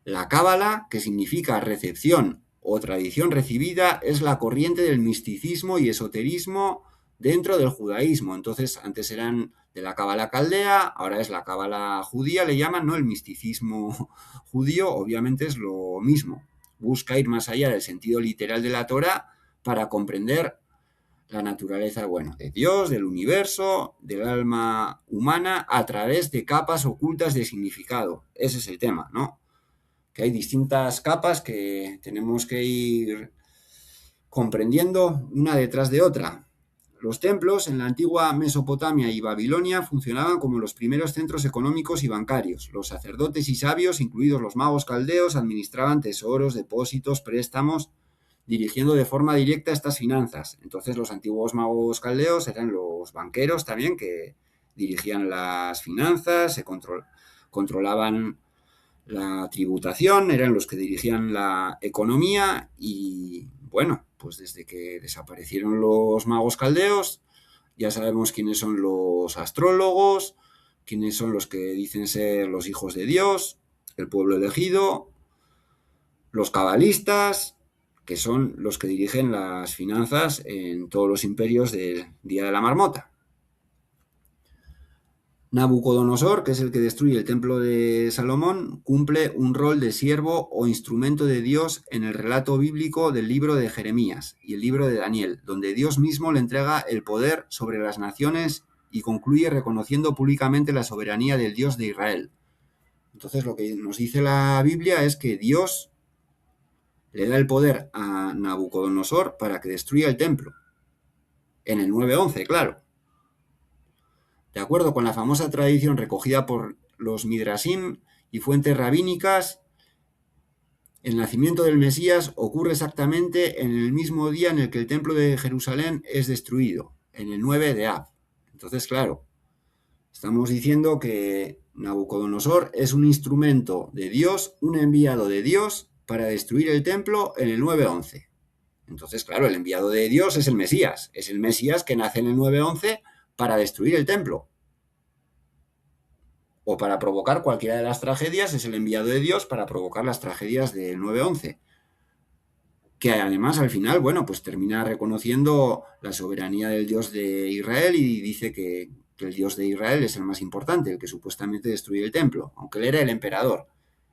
Speaker 1: La cábala, que significa recepción o tradición recibida, es la corriente del misticismo y esoterismo dentro del judaísmo. Entonces, antes eran de la cábala caldea, ahora es la cábala judía, le llaman, ¿no? El misticismo judío, obviamente es lo mismo. Busca ir más allá del sentido literal de la Torá para comprender la naturaleza, bueno, de Dios, del universo, del alma humana, a través de capas ocultas de significado. Ese es el tema, ¿no? Que hay distintas capas que tenemos que ir comprendiendo una detrás de otra. Los templos en la antigua Mesopotamia y Babilonia funcionaban como los primeros centros económicos y bancarios. Los sacerdotes y sabios, incluidos los magos caldeos, administraban tesoros, depósitos, préstamos, dirigiendo de forma directa estas finanzas. Entonces los antiguos magos caldeos eran los banqueros también, que dirigían las finanzas, controlaban la tributación, eran los que dirigían la economía y bueno, pues desde que desaparecieron los magos caldeos, ya sabemos quiénes son los astrólogos, quiénes son los que dicen ser los hijos de Dios, el pueblo elegido, los cabalistas, que son los que dirigen las finanzas en todos los imperios del Día de la Marmota. Nabucodonosor, que es el que destruye el templo de Salomón, cumple un rol de siervo o instrumento de Dios en el relato bíblico del libro de Jeremías y el libro de Daniel, donde Dios mismo le entrega el poder sobre las naciones y concluye reconociendo públicamente la soberanía del Dios de Israel. Entonces, lo que nos dice la Biblia es que Dios le da el poder a Nabucodonosor para que destruya el templo. En el 911, claro. De acuerdo con la famosa tradición recogida por los Midrashim y fuentes rabínicas, el nacimiento del Mesías ocurre exactamente en el mismo día en el que el templo de Jerusalén es destruido, en el 9 de Av. Entonces, claro, estamos diciendo que Nabucodonosor es un instrumento de Dios, un enviado de Dios para destruir el templo en el 911. Entonces, claro, el enviado de Dios es el Mesías que nace en el 911 para destruir el templo. O para provocar cualquiera de las tragedias, es el enviado de Dios para provocar las tragedias del 911. Que además al final, bueno, pues termina reconociendo la soberanía del Dios de Israel y dice que el Dios de Israel es el más importante, el que supuestamente destruye el templo, aunque él era el emperador.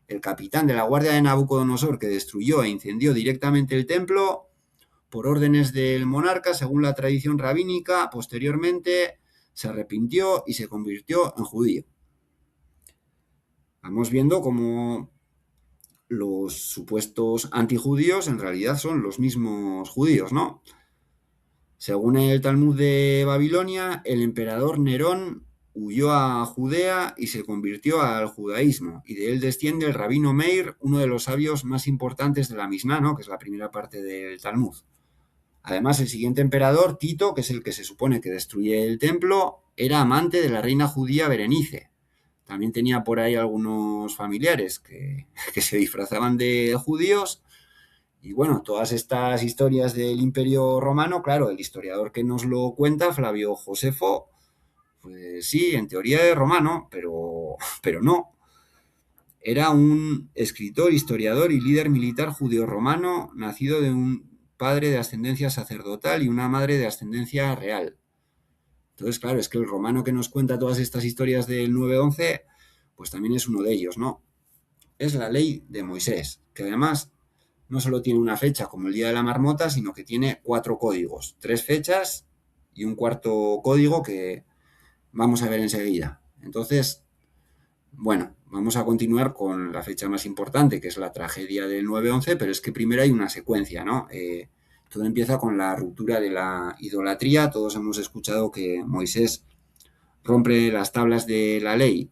Speaker 1: El capitán de la guardia de Nabucodonosor que destruyó e incendió directamente el templo por órdenes del monarca, según la tradición rabínica, posteriormente se arrepintió y se convirtió en judío. Vamos viendo cómo los supuestos antijudíos en realidad son los mismos judíos, ¿no? Según el Talmud de Babilonia, el emperador Nerón huyó a Judea y se convirtió al judaísmo, y de él desciende el rabino Meir, uno de los sabios más importantes de la Misná, ¿no? Que es la primera parte del Talmud. Además, el siguiente emperador, Tito, que es el que se supone que destruye el templo, era amante de la reina judía Berenice. También tenía por ahí algunos familiares que se disfrazaban de judíos. Y bueno, todas estas historias del Imperio Romano, claro, el historiador que nos lo cuenta, Flavio Josefo, pues sí, en teoría es romano, pero no. Era un escritor, historiador y líder militar judío-romano, nacido de un padre de ascendencia sacerdotal y una madre de ascendencia real. Entonces, claro, es que el romano que nos cuenta todas estas historias del 911, pues también es uno de ellos, ¿no? Es la ley de Moisés, que además no solo tiene una fecha como el Día de la Marmota, sino que tiene 4 códigos, 3 fechas y un cuarto código que vamos a ver enseguida. Entonces, bueno, vamos a continuar con la fecha más importante, que es la tragedia del 911, pero es que primero hay una secuencia, ¿no? Todo empieza con la ruptura de la idolatría. Todos hemos escuchado que Moisés rompe las tablas de la ley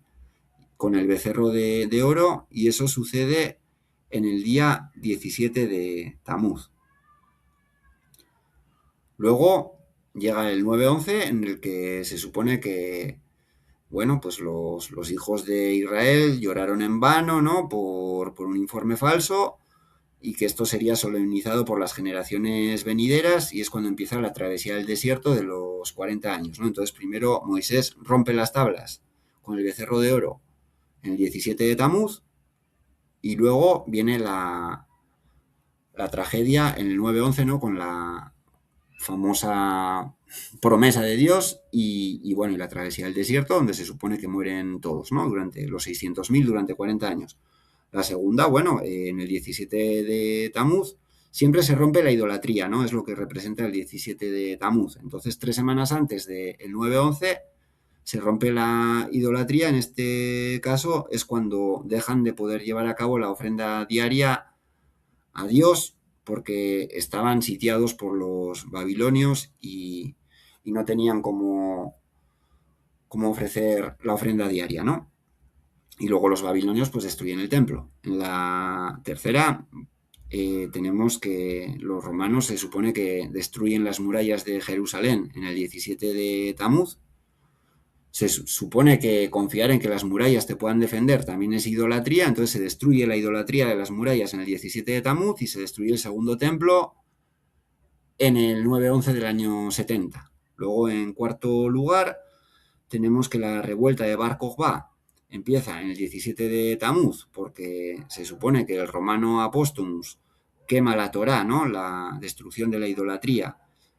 Speaker 1: con el becerro de oro, y eso sucede en el día 17 de Tamuz. Luego llega el 911, en el que se supone que, bueno, pues los hijos de Israel lloraron en vano, ¿no? Por un informe falso, y que esto sería solemnizado por las generaciones venideras, y es cuando empieza la travesía del desierto de los 40 años, ¿no? Entonces primero Moisés rompe las tablas con el becerro de oro en el 17 de Tamuz, y luego viene la tragedia en el 911, ¿no? Con la famosa promesa de Dios y bueno, y la travesía del desierto, donde se supone que mueren todos, ¿no? Durante los 600.000, durante 40 años. La segunda, bueno, en el 17 de Tamuz, siempre se rompe la idolatría, ¿no? Es lo que representa el 17 de Tamuz. Entonces, 3 semanas antes del 911 se rompe la idolatría. En este caso es cuando dejan de poder llevar a cabo la ofrenda diaria a Dios, porque estaban sitiados por los babilonios y no tenían cómo ofrecer la ofrenda diaria, ¿no? Y luego los babilonios pues destruyen el templo. En la tercera tenemos que los romanos se supone que destruyen las murallas de Jerusalén en el 17 de Tamuz. Se supone que confiar en que las murallas te puedan defender también es idolatría, entonces se destruye la idolatría de las murallas en el 17 de Tamuz y se destruye el segundo templo en el 911 del año 70. Luego, en cuarto lugar, tenemos que la revuelta de Bar Kokhba empieza en el 17 de Tamuz, porque se supone que el romano Apóstomus quema la Torá, ¿no? La destrucción de la idolatría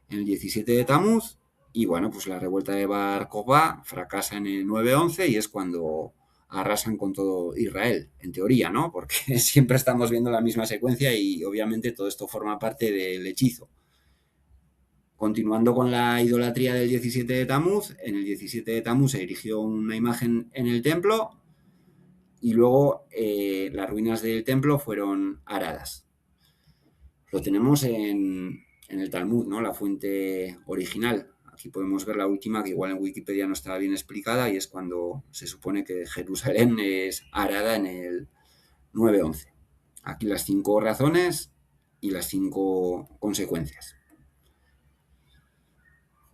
Speaker 1: en el 17 de Tamuz, y bueno, pues la revuelta de Bar Kokhba fracasa en el 9-11 y es cuando arrasan con todo Israel, en teoría, ¿no? Porque siempre estamos viendo la misma secuencia y obviamente todo esto forma parte del hechizo. Continuando con la idolatría del 17 de Tamuz, en el 17 de Tamuz se erigió una imagen en el templo y luego las ruinas del templo fueron aradas. Lo tenemos en el Talmud, ¿no? La fuente original. Aquí podemos ver la última, que igual en Wikipedia no estaba bien explicada, y es cuando se supone que Jerusalén es arada en el 9-11. Aquí las 5 razones y las 5 consecuencias.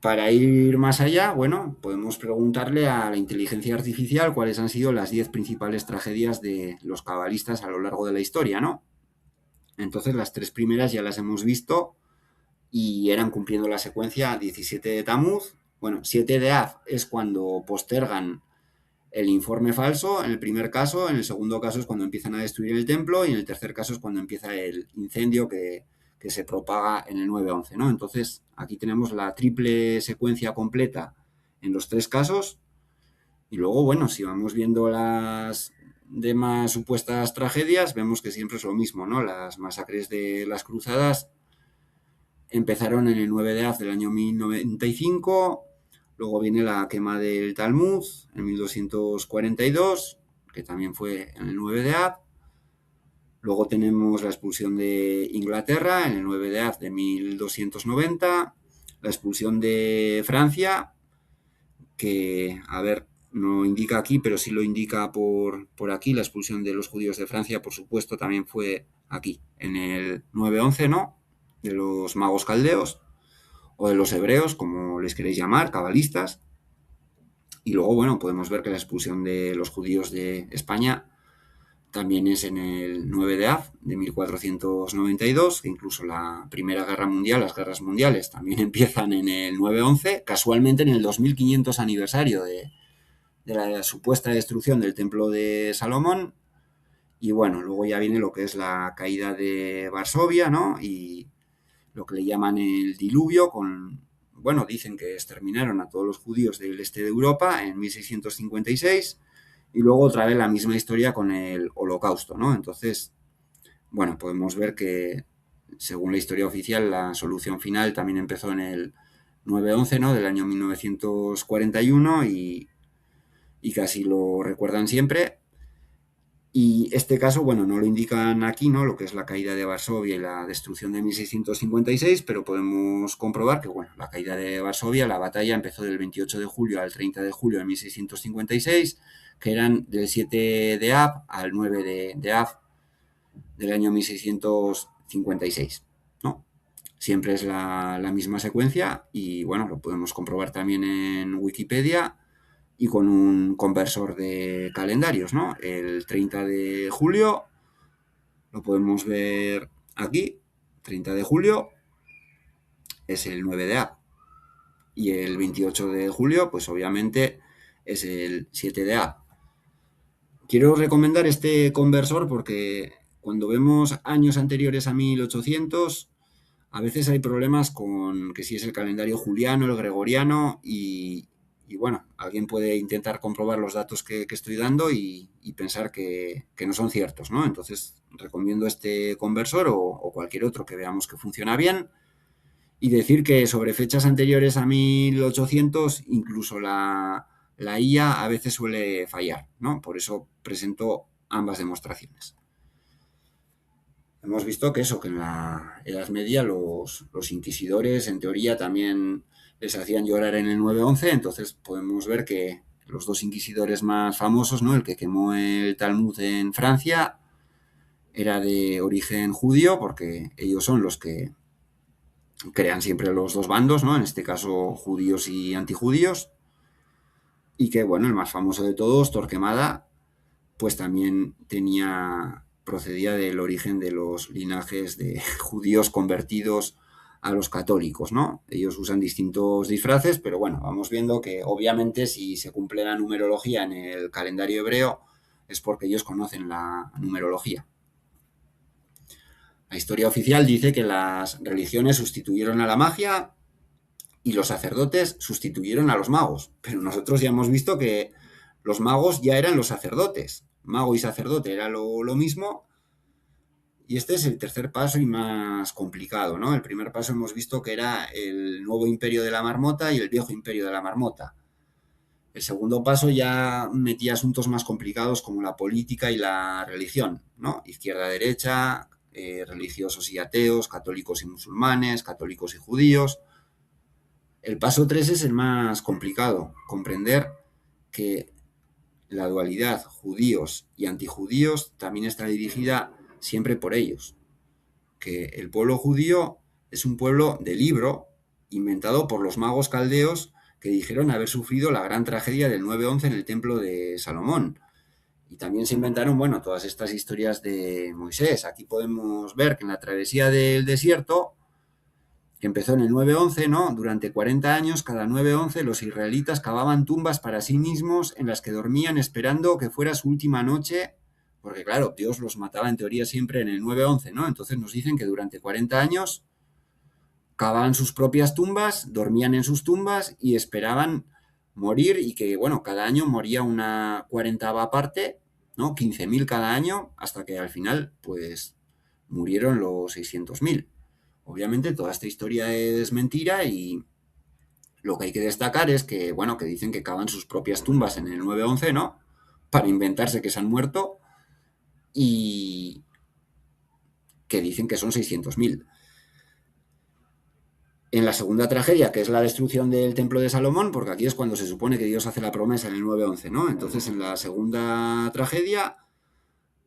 Speaker 1: Para ir más allá, bueno, podemos preguntarle a la inteligencia artificial cuáles han sido las 10 principales tragedias de los cabalistas a lo largo de la historia, ¿no? Entonces las 3 primeras ya las hemos visto y eran cumpliendo la secuencia 17 de Tamuz. Bueno, 7 de Av es cuando postergan el informe falso, en el primer caso, en el segundo caso es cuando empiezan a destruir el templo y en el tercer caso es cuando empieza el incendio que se propaga en el 9-11, ¿no? Entonces, aquí tenemos la triple secuencia completa en los 3 casos y luego, bueno, si vamos viendo las demás supuestas tragedias, vemos que siempre es lo mismo, ¿no? Las masacres de las cruzadas empezaron en el 9 de Av del año 1095, luego viene la quema del Talmud en 1242, que también fue en el 9 de Av. Luego tenemos la expulsión de Inglaterra en el 9 de Av de 1290, la expulsión de Francia, que, a ver, no indica aquí, pero sí lo indica por aquí, la expulsión de los judíos de Francia, por supuesto, también fue aquí, en el 9-11, ¿no? De los magos caldeos, o de los hebreos, como les queréis llamar, cabalistas. Y luego, bueno, podemos ver que la expulsión de los judíos de España también es en el 9 de Av de 1492, que incluso la Primera Guerra Mundial, las guerras mundiales, también empiezan en el 9-11, casualmente en el 2500 aniversario de la supuesta destrucción del Templo de Salomón. Y bueno, luego ya viene lo que es la caída de Varsovia, ¿no? Y lo que le llaman el diluvio, bueno, dicen que exterminaron a todos los judíos del este de Europa en 1656 y luego otra vez la misma historia con el holocausto, ¿no? Entonces, bueno, podemos ver que según la historia oficial la solución final también empezó en el 9-11, ¿no? Del año 1941 y casi lo recuerdan siempre. Y este caso, bueno, no lo indican aquí, ¿no? Lo que es la caída de Varsovia y la destrucción de 1656, pero podemos comprobar que, bueno, la caída de Varsovia, la batalla empezó del 28 de julio al 30 de julio de 1656, que eran del 7 de Av al 9 de Av del año 1656, ¿no? Siempre es la misma secuencia y, bueno, lo podemos comprobar también en Wikipedia y con un conversor de calendarios, ¿no? El 30 de julio lo podemos ver aquí, 30 de julio es el 9 de Av y el 28 de julio pues obviamente es el 7 de Av. Quiero recomendar este conversor porque cuando vemos años anteriores a 1800 a veces hay problemas con que si es el calendario juliano, el gregoriano y bueno, alguien puede intentar comprobar los datos que estoy dando y pensar que no son ciertos, ¿no? Entonces recomiendo este conversor o cualquier otro que veamos que funciona bien y decir que sobre fechas anteriores a 1800 incluso la IA a veces suele fallar, ¿no? Por eso presento ambas demostraciones. Hemos visto que eso, que en la Edad Media los inquisidores en teoría también les hacían llorar en el 9-11, entonces podemos ver que los 2 inquisidores más famosos, ¿no? El que quemó el Talmud en Francia era de origen judío porque ellos son los que crean siempre los 2 bandos, ¿no? En este caso judíos y antijudíos. Y que, bueno, el más famoso de todos, Torquemada, pues también procedía del origen de los linajes de judíos convertidos a los católicos, ¿no? Ellos usan distintos disfraces, pero bueno, vamos viendo que obviamente si se cumple la numerología en el calendario hebreo es porque ellos conocen la numerología. La historia oficial dice que las religiones sustituyeron a la magia y los sacerdotes sustituyeron a los magos, pero nosotros ya hemos visto que los magos ya eran los sacerdotes. Mago y sacerdote era lo mismo. Y este es el tercer paso y más complicado, ¿no? El primer paso hemos visto que era el nuevo imperio de la marmota y el viejo imperio de la marmota. El segundo paso ya metía asuntos más complicados como la política y la religión, ¿no? Izquierda-derecha, religiosos y ateos, católicos y musulmanes, católicos y judíos. El paso 3 es el más complicado, comprender que la dualidad judíos y antijudíos también está dirigida siempre por ellos. Que el pueblo judío es un pueblo de libro inventado por los magos caldeos que dijeron haber sufrido la gran tragedia del 9-11 en el templo de Salomón. Y también se inventaron, bueno, todas estas historias de Moisés. Aquí podemos ver que en la travesía del desierto, que empezó en el 9-11, ¿no? Durante 40 años, cada 9-11, los israelitas cavaban tumbas para sí mismos en las que dormían esperando que fuera su última noche, porque claro, Dios los mataba en teoría siempre en el 9-11, ¿no? Entonces nos dicen que durante 40 años cavaban sus propias tumbas, dormían en sus tumbas y esperaban morir y que, bueno, cada año moría una 40ª parte, ¿no? 15.000 cada año, hasta que al final, pues, murieron los 600.000. Obviamente toda esta historia es mentira y lo que hay que destacar es que, bueno, que dicen que cavan sus propias tumbas en el 9-11, ¿no? Para inventarse que se han muerto y que dicen que son 600.000. En la segunda tragedia, que es la destrucción del templo de Salomón, porque aquí es cuando se supone que Dios hace la promesa en el 9-11, ¿no? Entonces, en la segunda tragedia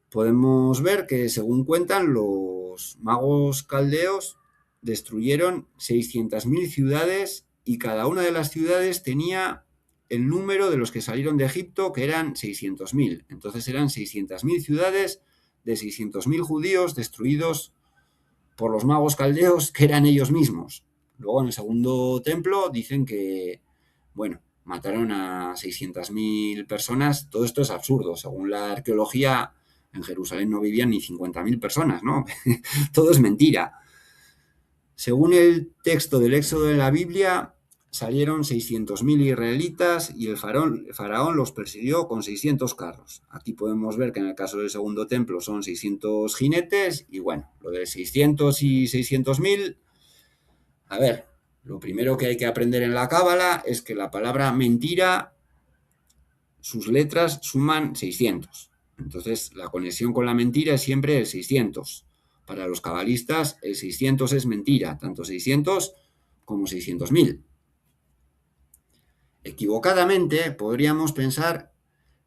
Speaker 1: podemos ver que, según cuentan, los magos caldeos destruyeron 600.000 ciudades y cada una de las ciudades tenía el número de los que salieron de Egipto, que eran 600.000. Entonces eran 600.000 ciudades de 600.000 judíos destruidos por los magos caldeos, que eran ellos mismos. Luego en el segundo templo dicen que, bueno, mataron a 600.000 personas. Todo esto es absurdo. Según la arqueología, en Jerusalén no vivían ni 50.000 personas, ¿no? Todo es mentira. Según el texto del Éxodo de la Biblia, salieron 600.000 israelitas y el faraón los persiguió con 600 carros. Aquí podemos ver que en el caso del segundo templo son 600 jinetes y bueno, lo de 600 y 600.000, a ver, lo primero que hay que aprender en la cábala es que la palabra mentira, sus letras suman 600. Entonces, la conexión con la mentira es siempre el 600. Para los cabalistas, el 600 es mentira, tanto 600 como 600.000. Equivocadamente, podríamos pensar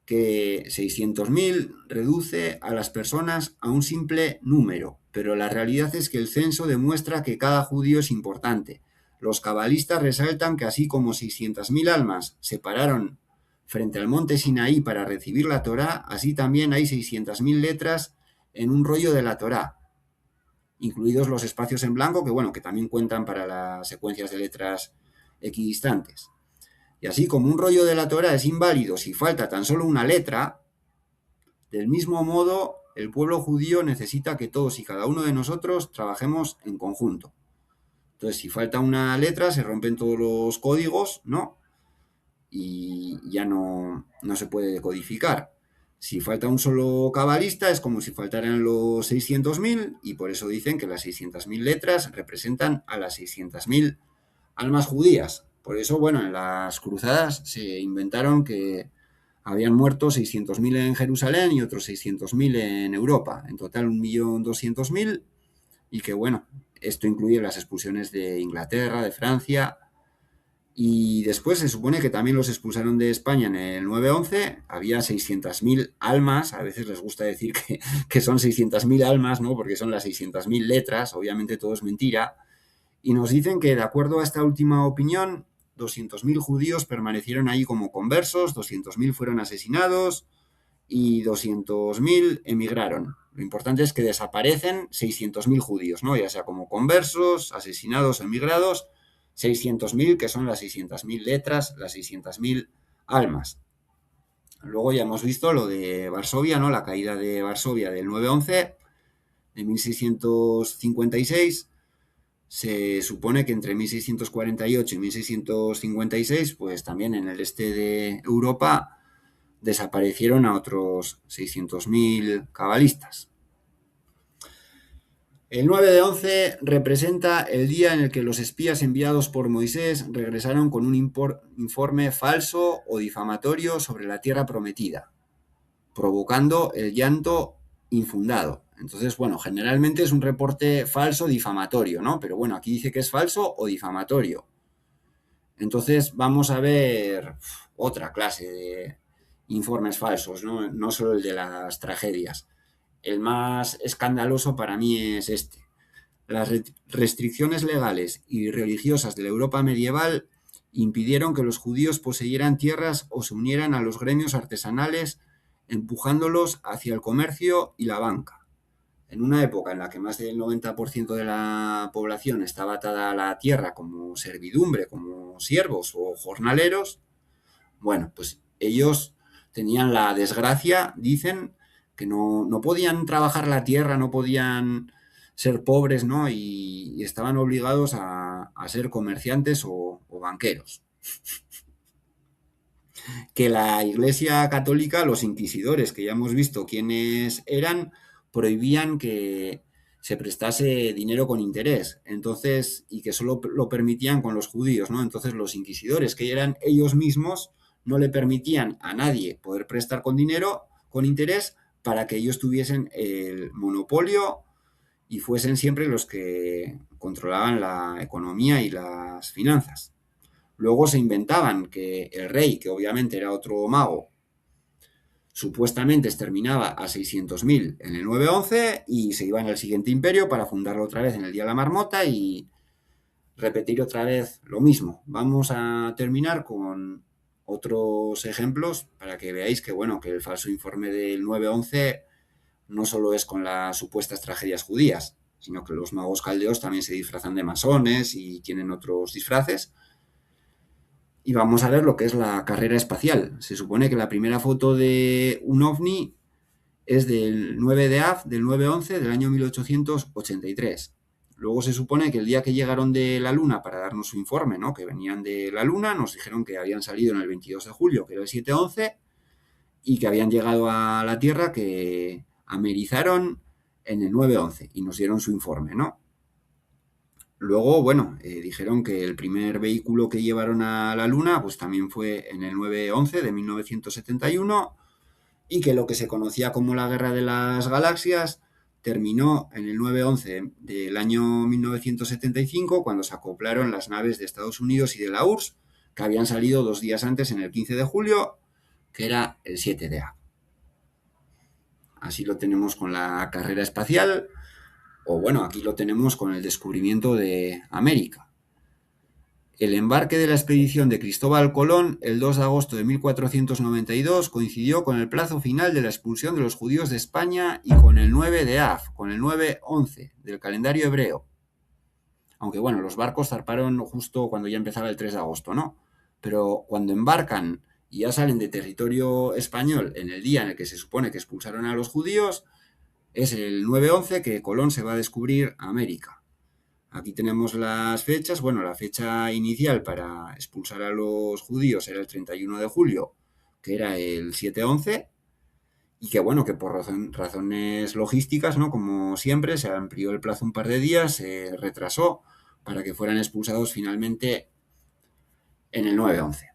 Speaker 1: que 600.000 reduce a las personas a un simple número, pero la realidad es que el censo demuestra que cada judío es importante. Los cabalistas resaltan que así como 600.000 almas se pararon frente al monte Sinaí para recibir la Torá, así también hay 600.000 letras en un rollo de la Torá, incluidos los espacios en blanco, que bueno, que también cuentan para las secuencias de letras equidistantes. Y así como un rollo de la Torá es inválido si falta tan solo una letra, del mismo modo el pueblo judío necesita que todos y cada uno de nosotros trabajemos en conjunto. Entonces, si falta una letra, se rompen todos los códigos, ¿no? Y ya no se puede decodificar. Si falta un solo cabalista, es como si faltaran los 600.000 y por eso dicen que las 600.000 letras representan a las 600.000 almas judías. Por eso, bueno, en las cruzadas se inventaron que habían muerto 600.000 en Jerusalén y otros 600.000 en Europa. En total 1.200.000 y que, bueno, esto incluye las expulsiones de Inglaterra, de Francia. Y después se supone que también los expulsaron de España en el 9-11. Había 600.000 almas. A veces les gusta decir que son 600.000 almas, ¿no? Porque son las 600.000 letras. Obviamente todo es mentira. Y nos dicen que, de acuerdo a esta última opinión, 200.000 judíos permanecieron ahí como conversos, 200.000 fueron asesinados y 200.000 emigraron. Lo importante es que desaparecen 600.000 judíos, ¿no? Ya sea como conversos, asesinados o emigrados, 600.000, que son las 600.000 letras, las 600.000 almas. Luego ya hemos visto lo de Varsovia, ¿no? La caída de Varsovia del 9-11 de 1656. Se supone que entre 1648 y 1656, pues también en el este de Europa desaparecieron a otros 600.000 cabalistas. El 9-11 representa el día en el que los espías enviados por Moisés regresaron con un informe falso o difamatorio sobre la tierra prometida, provocando el llanto infundado. Entonces, bueno, generalmente es un reporte falso difamatorio, ¿no? Pero bueno, aquí dice que es falso o difamatorio. Entonces vamos a ver otra clase de informes falsos, ¿no? No solo el de las tragedias. El más escandaloso para mí es este. Las restricciones legales y religiosas de la Europa medieval impidieron que los judíos poseyeran tierras o se unieran a los gremios artesanales, empujándolos hacia el comercio y la banca. En una época en la que más del 90% de la población estaba atada a la tierra como servidumbre, como siervos o jornaleros, bueno, pues ellos tenían la desgracia, dicen, que no podían trabajar la tierra, no podían ser pobres, ¿no? Y estaban obligados a ser comerciantes o banqueros. Que la Iglesia Católica, los inquisidores, que ya hemos visto quiénes eran, prohibían que se prestase dinero con interés, entonces, y que solo lo permitían con los judíos, ¿no? Entonces los inquisidores, que eran ellos mismos, no le permitían a nadie poder prestar con dinero, con interés, para que ellos tuviesen el monopolio y fuesen siempre los que controlaban la economía y las finanzas. Luego se inventaban que el rey, que obviamente era otro mago, supuestamente exterminaba a 600.000 en el 9-11 y se iban al siguiente imperio para fundarlo otra vez en el Día de la Marmota y repetir otra vez lo mismo. Vamos a terminar con otros ejemplos para que veáis que, bueno, que el falso informe del 9-11 no solo es con las supuestas tragedias judías, sino que los magos caldeos también se disfrazan de masones y tienen otros disfraces. Y vamos a ver lo que es la carrera espacial. Se supone que la primera foto de un ovni es del 9 de Av, del 9-11, del año 1883. Luego se supone que el día que llegaron de la Luna para darnos su informe, ¿no? Que venían de la Luna, nos dijeron que habían salido en el 22 de julio, que era el 7-11, y que habían llegado a la Tierra, que amerizaron en el 9-11 y nos dieron su informe, ¿no? Luego, bueno, dijeron que el primer vehículo que llevaron a la Luna pues también fue en el 9-11 de 1971 y que lo que se conocía como la Guerra de las Galaxias terminó en el 9-11 del año 1975 cuando se acoplaron las naves de Estados Unidos y de la URSS que habían salido 2 días antes en el 15 de julio, que era el 7 de Av. Así lo tenemos con la carrera espacial. O bueno, aquí lo tenemos con el descubrimiento de América. El embarque de la expedición de Cristóbal Colón, el 2 de agosto de 1492, coincidió con el plazo final de la expulsión de los judíos de España y con el 9 de Av, con el 9-11 del calendario hebreo. Aunque bueno, los barcos zarparon justo cuando ya empezaba el 3 de agosto, ¿no? Pero cuando embarcan y ya salen de territorio español en el día en el que se supone que expulsaron a los judíos, es el 9-11 que Colón se va a descubrir América. Aquí tenemos las fechas. Bueno, la fecha inicial para expulsar a los judíos era el 31 de julio, que era el 7-11, y que bueno, que por razones logísticas, ¿no? Como siempre, se amplió el plazo un par de días, se retrasó para que fueran expulsados finalmente en el 9-11.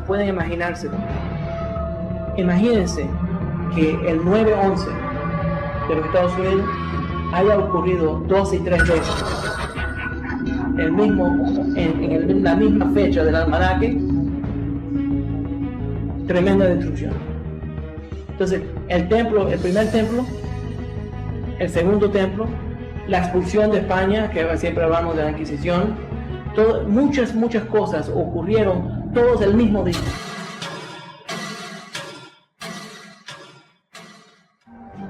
Speaker 2: Pueden imaginarse. Imagínense que el 9/11 de los Estados Unidos haya ocurrido 2 y 3 veces. En la misma fecha del almanaque, tremenda destrucción. Entonces, el primer templo, el segundo templo, la expulsión de España, que siempre hablamos de la Inquisición, muchas cosas ocurrieron todos el mismo día.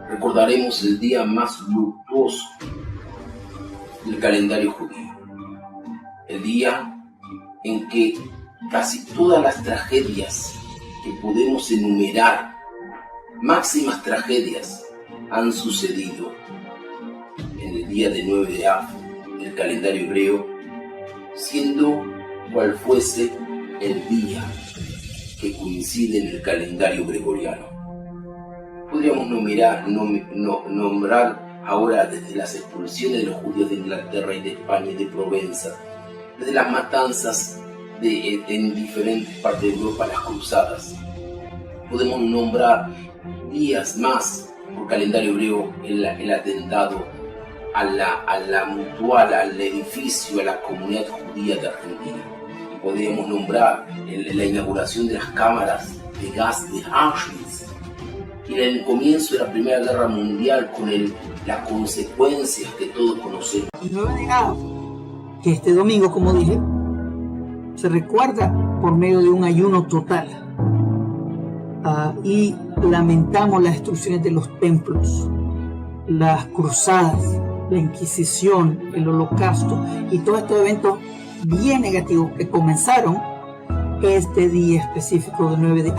Speaker 3: Recordaremos el día más luctuoso del calendario judío, el día en que casi todas las tragedias que podemos enumerar, máximas tragedias, han sucedido en el día de 9 de Av del calendario hebreo, siendo cual fuese el día que coincide en el calendario gregoriano. Podríamos nombrar ahora desde las expulsiones de los judíos de Inglaterra y de España y de Provenza, desde las matanzas en diferentes partes de Europa, las cruzadas. Podemos nombrar días más por calendario hebreo el atentado a la mutual, al edificio, a la comunidad judía de Argentina. Y podríamos nombrar la inauguración de las cámaras de gas de Auschwitz y el comienzo de la Primera Guerra Mundial con las consecuencias que todos conocemos.
Speaker 4: El 9 de Av, que este domingo, como dije, se recuerda por medio de un ayuno total. Y lamentamos las destrucciones de los templos, las cruzadas, la Inquisición, el Holocausto y todos estos eventos bien negativos que comenzaron este día específico del 9 de